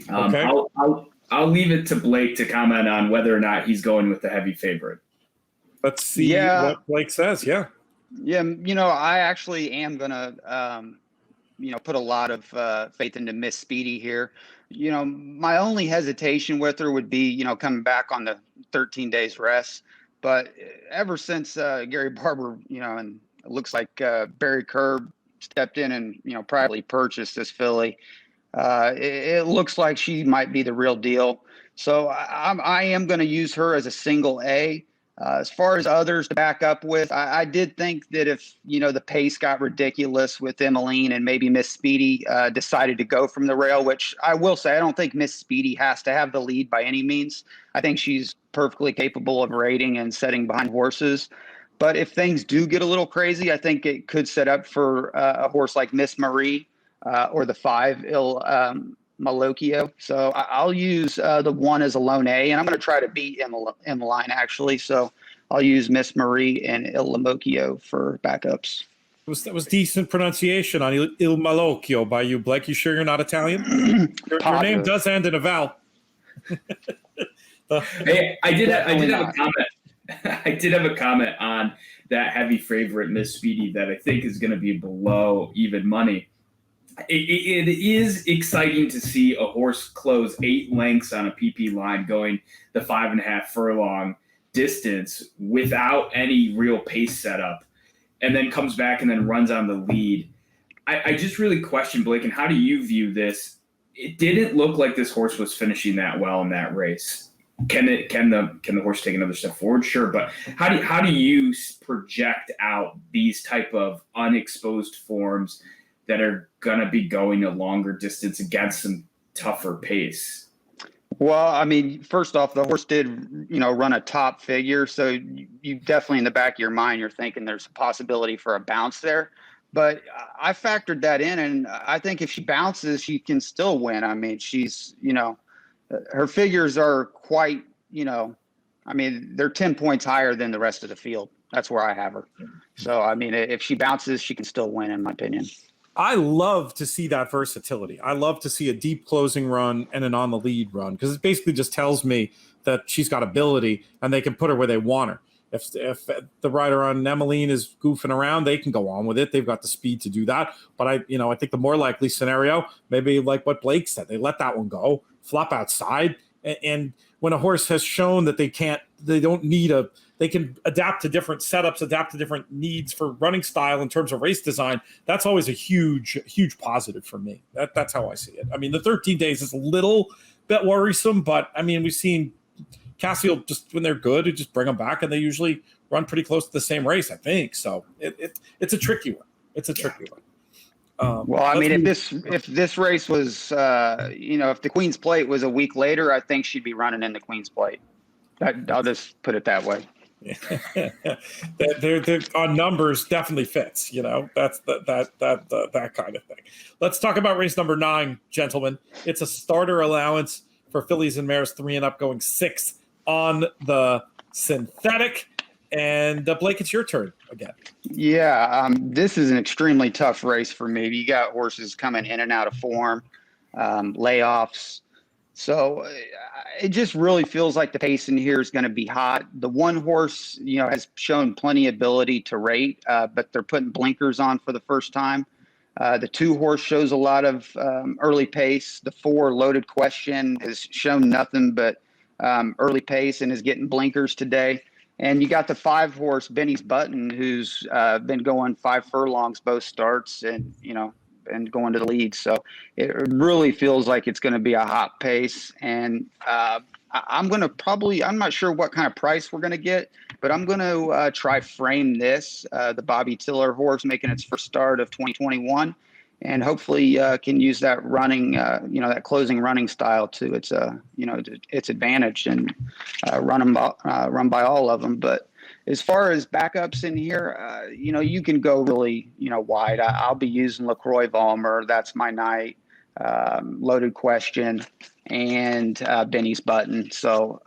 Okay. I'll leave it to Blake to comment on whether or not he's going with the heavy favorite. Let's see what Blake says. Yeah. Yeah. I actually am going to, put a lot of faith into Miss Speedy here. My only hesitation with her would be, coming back on the 13 days rest. But ever since Gary Barber, and it looks like Barry Kerb stepped in and, privately purchased this filly, it looks like she might be the real deal. So I am going to use her as a single A. As far as others to back up with, I did think that if, the pace got ridiculous with Emmeline and maybe Miss Speedy decided to go from the rail, which I will say, I don't think Miss Speedy has to have the lead by any means. I think she's perfectly capable of rating and setting behind horses. But if things do get a little crazy, I think it could set up for a horse like Miss Marie or the 5 Malocchio. So I'll use the 1 as a lone A, and I'm going to try to beat Emmeline actually. So I'll use Miss Marie and Il Malocchio for backups. That was decent pronunciation on Il Malocchio by you, Blake. You sure you're not Italian? Your name does end in a vowel. Hey, I did have a comment. I did have a comment on that heavy favorite Miss Speedy that I think is going to be below even money. It is exciting to see a horse close 8 lengths on a PP line going the 5.5 furlong distance without any real pace setup, and then comes back and then runs on the lead. I just really question, Blake, and how do you view this? It didn't look like this horse was finishing that well in that race. Can the horse take another step forward? Sure, but how do you project out these type of unexposed forms that are going to be going a longer distance against some tougher pace? Well, I mean, first off, the horse did, run a top figure. So you definitely in the back of your mind, you're thinking there's a possibility for a bounce there. But I factored that in, and I think if she bounces, she can still win. I mean, she's, her figures are quite, they're 10 points higher than the rest of the field. That's where I have her. So, I mean, if she bounces, she can still win, in my opinion. I love to see that versatility. I love to see a deep closing run and an on the lead run, because it basically just tells me that she's got ability and they can put her where they want her. If the rider on Emmeline is goofing around, they can go on with it. They've got the speed to do that. But I think the more likely scenario, maybe like what Blake said, they let that one go, flop outside. And when a horse has shown that they can adapt to different setups, adapt to different needs for running style in terms of race design, that's always a huge, huge positive for me. That's how I see it. I mean, the 13 days is a little bit worrisome, but I mean, we've seen Cassio, just when they're good, you just bring them back and they usually run pretty close to the same race, I think. So it's a tricky one. It's a tricky one. Well, I mean, if this race was, if the Queen's Plate was a week later, I think she'd be running in the Queen's Plate. I'll just put it that way. They're on numbers definitely fits. That's that kind of thing. Let's talk about race number 9, gentlemen. It's a starter allowance for fillies and mares 3 and up, going 6th on the synthetic. And Blake, it's your turn again. Yeah, this is an extremely tough race for me. You got horses coming in and out of form, layoffs. So it just really feels like the pace in here is going to be hot. The one horse, has shown plenty of ability to rate, but they're putting blinkers on for the first time. The 2 horse shows a lot of early pace. The 4 Loaded Question has shown nothing but early pace and is getting blinkers today. And you got the 5 horse Benny's Button, who's been going 5 furlongs both starts and going to the lead. So it really feels like it's going to be a hot pace. And I'm not sure what kind of price we're going to get, but I'm going to try Frame This, the Bobby Tiller horse making its first start of 2021. And hopefully can use that running, that closing running style to its advantage and run by all of them. But as far as backups in here, you can go really, wide. I'll be using LaCroix Vollmer. That's my night. Loaded Question and Benny's Button. So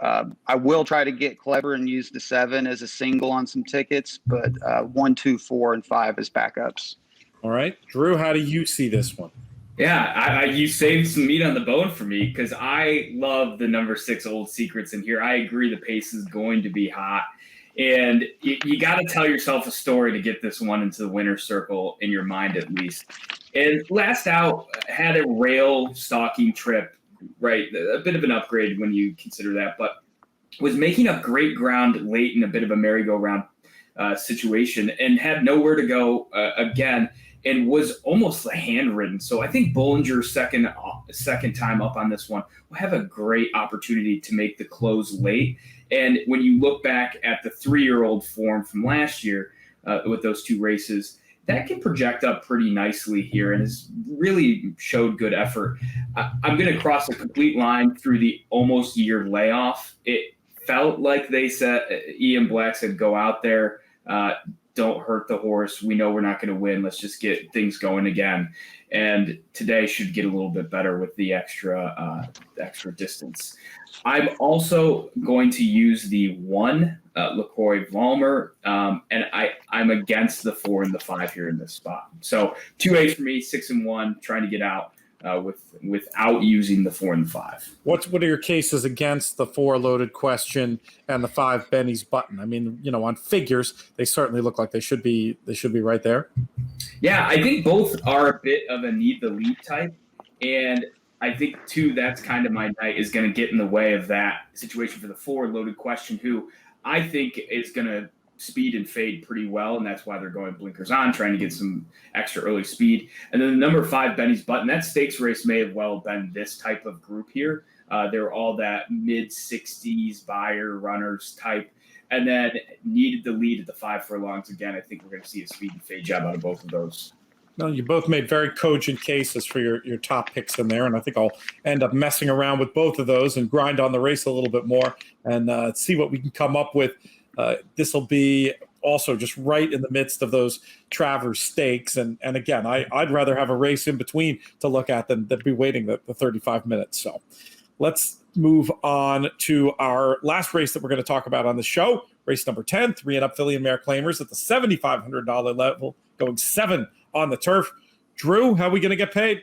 I will try to get clever and use the 7 as a single on some tickets, but 1, 2, 4, and 5 as backups. All right, Drew, how do you see this one? Yeah, you saved some meat on the bone for me because I love the number 6 Old Secrets in here. I agree the pace is going to be hot. And you got to tell yourself a story to get this one into the winner's circle in your mind at least. And Last Out had a rail stalking trip, right? A bit of an upgrade when you consider that. But was making up great ground late in a bit of a merry-go-round situation and had nowhere to go again, and was almost handridden. So I think Bollinger second time up on this one will have a great opportunity to make the close late. And when you look back at the 3-year-old form from last year with those two races, that can project up pretty nicely here and has really showed good effort. I'm going to cross a complete line through the almost year layoff. It felt like they said, Ian Black said, go out there, don't hurt the horse. We know we're not going to win. Let's just get things going again. And today should get a little bit better with the extra distance. I'm also going to use the 1 LaCroix Valmer, and I'm against the 4 and the 5 here in this spot. So 2 for me, 6 and 1, trying to get out without using the 4 and the 5. What are your cases against the 4 Loaded Question and the 5 Benny's Button? I mean, on figures, they certainly look like they should be right there. Yeah, I think both are a bit of a need the lead type, and I think too that's kind of my night is going to get in the way of that situation for the 4 Loaded Question, who I think is going to speed and fade pretty well, and that's why they're going blinkers on, trying to get some extra early speed. And then the number 5 Benny's Button, that stakes race may have well been this type of group here. They're all that mid-60s buyer runners type, and then needed the lead at the 5 furlongs. Again, I think we're going to see a speed and fade job out of both of those. No, you both made very cogent cases for your top picks in there, and I think I'll end up messing around with both of those and grind on the race a little bit more and see what we can come up with. This will be also just right in the midst of those Travers stakes, and again, I'd rather have a race in between to look at than be waiting the 35 minutes. So let's move on to our last race that we're going to talk about on the show. Race number 10, 3 and up filly and mare claimers at the $7,500 level, going 7 on the turf. Drew, how are we going to get paid?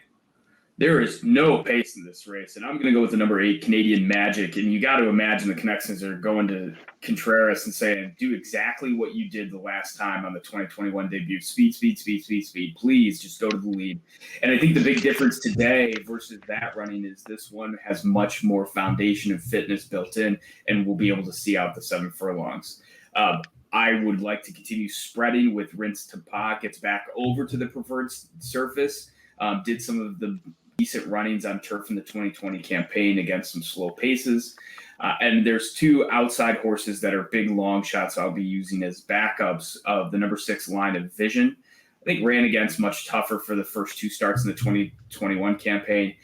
There is no pace in this race, and I'm going to go with the number 8, Canadian Magic. And you got to imagine the connections are going to Contreras and saying, do exactly what you did the last time on the 2021 debut. Speed, speed, speed, speed, speed. Please just go to the lead. And I think the big difference today versus that running is this one has much more foundation and fitness built in, and we'll be able to see out the 7 furlongs. I would like to continue spreading with Rince Tapa, gets back over to the preferred surface, did some of the decent runnings on turf in the 2020 campaign against some slow paces. And there's 2 outside horses that are big long shots I'll be using as backups of the number 6 Line of Vision. I think ran against much tougher for the first 2 starts in the 2021 campaign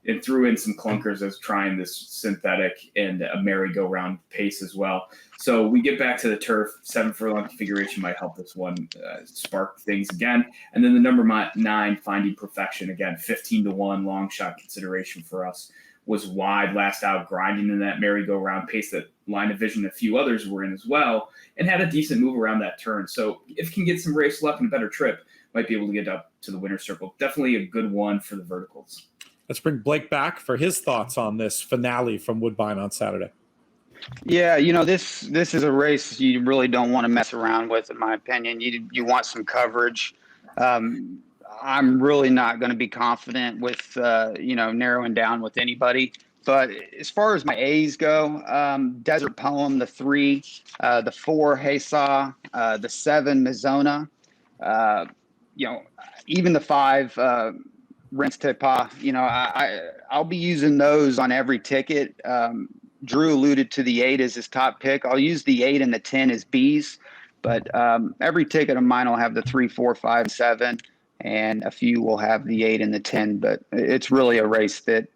and threw in some clunkers as trying this synthetic and a merry-go-round pace as well. So we get back to the turf. 7 furlong configuration might help this one spark things again. And then the number 9, Finding Perfection, again, 15-1 long shot consideration for us. Was wide last out, grinding in that merry-go-round pace that Line of Vision and a few others were in as well, and had a decent move around that turn. So if it can get some race luck and a better trip, might be able to get up to the winner's circle. Definitely a good one for the verticals. Let's bring Blake back for his thoughts on this finale from Woodbine on Saturday. Yeah, this is a race you really don't want to mess around with, in my opinion. You want some coverage. I'm really not going to be confident with narrowing down with anybody. But as far as my A's go, Desert Poem, the 3, the 4 Haysaw, the 7 Mizona, even the 5 Rince Tepa, I'll be using those on every ticket. Drew alluded to the 8 as his top pick. I'll use the 8 and the 10 as B's, but every ticket of mine will have the 3, 4, 5, 7, and a few will have the 8 and the 10. But it's really a race that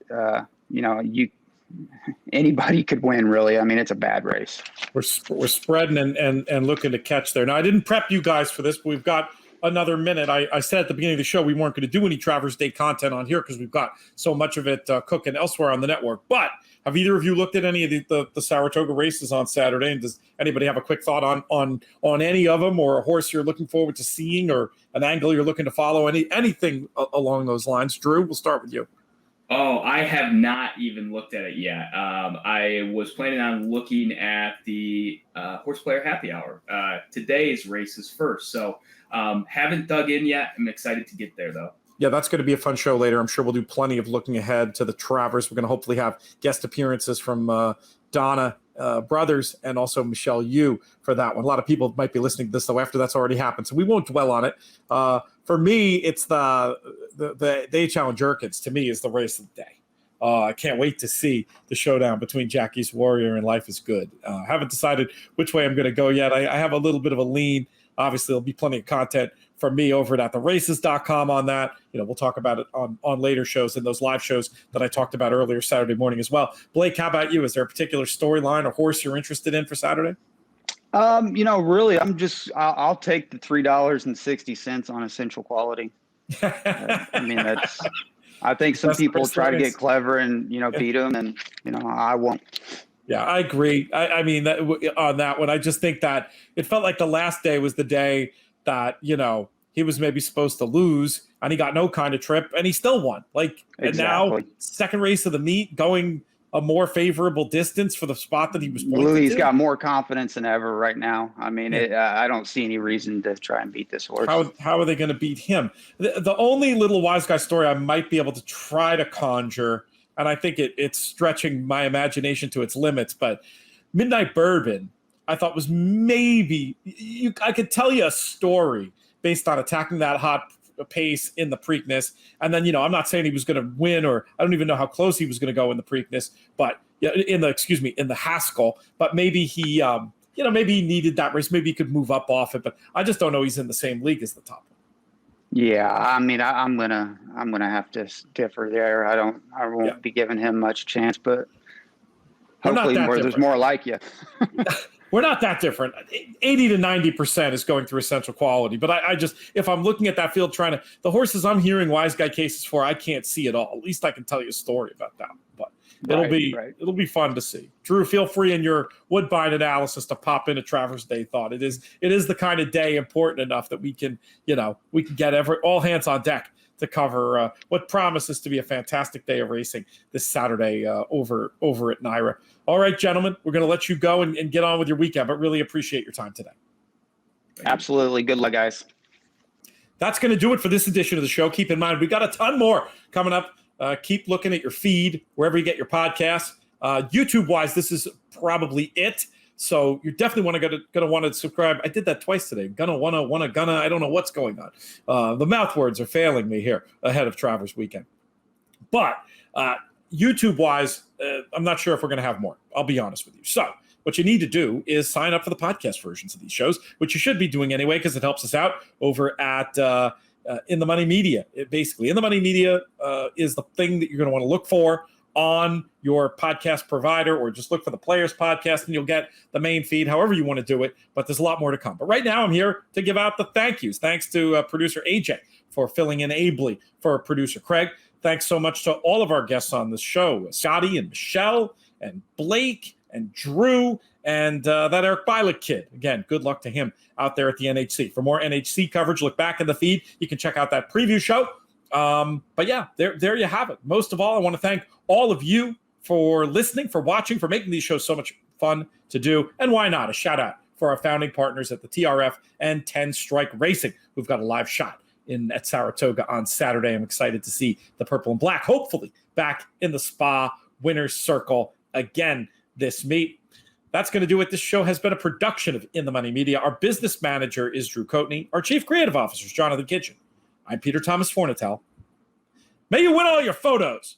anybody could win. Really, I mean, it's a bad race. We're spreading and looking to catch there. Now, I didn't prep you guys for this, but we've got another minute. I said at the beginning of the show we weren't going to do any Travers Day content on here because we've got so much of it cooking elsewhere on the network. But have either of you looked at any of the Saratoga races on Saturday? And does anybody have a quick thought on any of them, or a horse you're looking forward to seeing, or an angle you're looking to follow? Anything along those lines? Drew, we'll start with you. Oh, I have not even looked at it yet. I was planning on looking at the Horse Player Happy Hour. Today's race is first, so haven't dug in yet. I'm excited to get there, though. Yeah, that's going to be a fun show later. I'm sure we'll do plenty of looking ahead to the Travers. We're going to hopefully have guest appearances from Donna brothers and also Michelle Yu for that one. A lot of people might be listening to this though after that's already happened, so we won't dwell on it. For me, it's the A-Challenge and Jerkins. To me, is the race of the day. I can't wait to see the showdown between Jackie's Warrior and Life is Good. Haven't decided which way I'm going to go yet. I have a little bit of a lean. Obviously, there'll be plenty of content from me over at theraces.com on that. We'll talk about it on later shows and those live shows that I talked about earlier Saturday morning as well. Blake, how about you? Is there a particular storyline or horse you're interested in for Saturday? Really, I'll take the $3.60 on Essential Quality. I think some people try to get clever and, beat them, and, I won't. Yeah, I agree. I mean, on that one, I just think that it felt like the last day was the day that, he was maybe supposed to lose and he got no kind of trip and he still won. And now second race of the meet, going a more favorable distance for the spot that he was pointing Louis to. Got more confidence than ever right now. I mean, I don't see any reason to try and beat this horse. How are they going to beat him? The only little wise guy story I might be able to try to conjure, and I think it's stretching my imagination to its limits, but Midnight Bourbon, I thought was maybe I could tell you a story based on attacking that hot pace in the Preakness. And then, I'm not saying he was going to win, or I don't even know how close he was going to go in the Preakness, but in the Haskell, but maybe he, maybe he needed that race. Maybe he could move up off it, but I just don't know he's in the same league as the top one. Yeah. I mean, I'm going to have to differ there. I won't be giving him much chance, but hopefully there's more like you. We're not that different. 80 to 90% is going through Essential Quality. But I just, if I'm looking at that field the horses I'm hearing wise guy cases for, I can't see it all. At least I can tell you a story about that. But it'll be fun to see. Drew, feel free in your Woodbine analysis to pop in a Travers Day thought. It is the kind of day important enough that we can get all hands on deck to cover what promises to be a fantastic day of racing this Saturday over at NYRA. All right, gentlemen, we're going to let you go and get on with your weekend, but really appreciate your time today. Absolutely. Good luck, guys. That's going to do it for this edition of the show. Keep in mind, we got a ton more coming up. Keep looking at your feed, wherever you get your podcasts. YouTube-wise, this is probably it. So you're definitely gonna want to subscribe. I did that twice today. Gonna. I don't know what's going on. The mouth words are failing me here ahead of Travers weekend. But YouTube-wise, I'm not sure if we're going to have more. I'll be honest with you. So what you need to do is sign up for the podcast versions of these shows, which you should be doing anyway because it helps us out over at In the Money Media. Basically, In the Money Media is the thing that you're going to want to look for on your podcast provider, or just look for the Players Podcast and you'll get the main feed, however you want to do it. But there's a lot more to come. But right now I'm here to give out the thank yous. Thanks to producer AJ for filling in ably for producer Craig. Thanks so much to all of our guests on this show, Scotty and Michelle and Blake and Drew and that Eric Bialek kid. Again, good luck to him out there at the NHC. For more NHC coverage, look back in the feed. You can check out that preview show. But yeah, there you have it. Most of all, I want to thank all of you for listening, for watching, for making these shows so much fun to do. And why not? A shout out for our founding partners at the TRF and 10 Strike Racing, who've got a live shot at Saratoga on Saturday. I'm excited to see the purple and black, hopefully back in the Spa winner's circle again this meet. That's going to do it. This show has been a production of In the Money Media. Our business manager is Drew Coatney. Our chief creative officer is Jonathan Kitchen. I'm Peter Thomas Fornatel. May you win all your photos.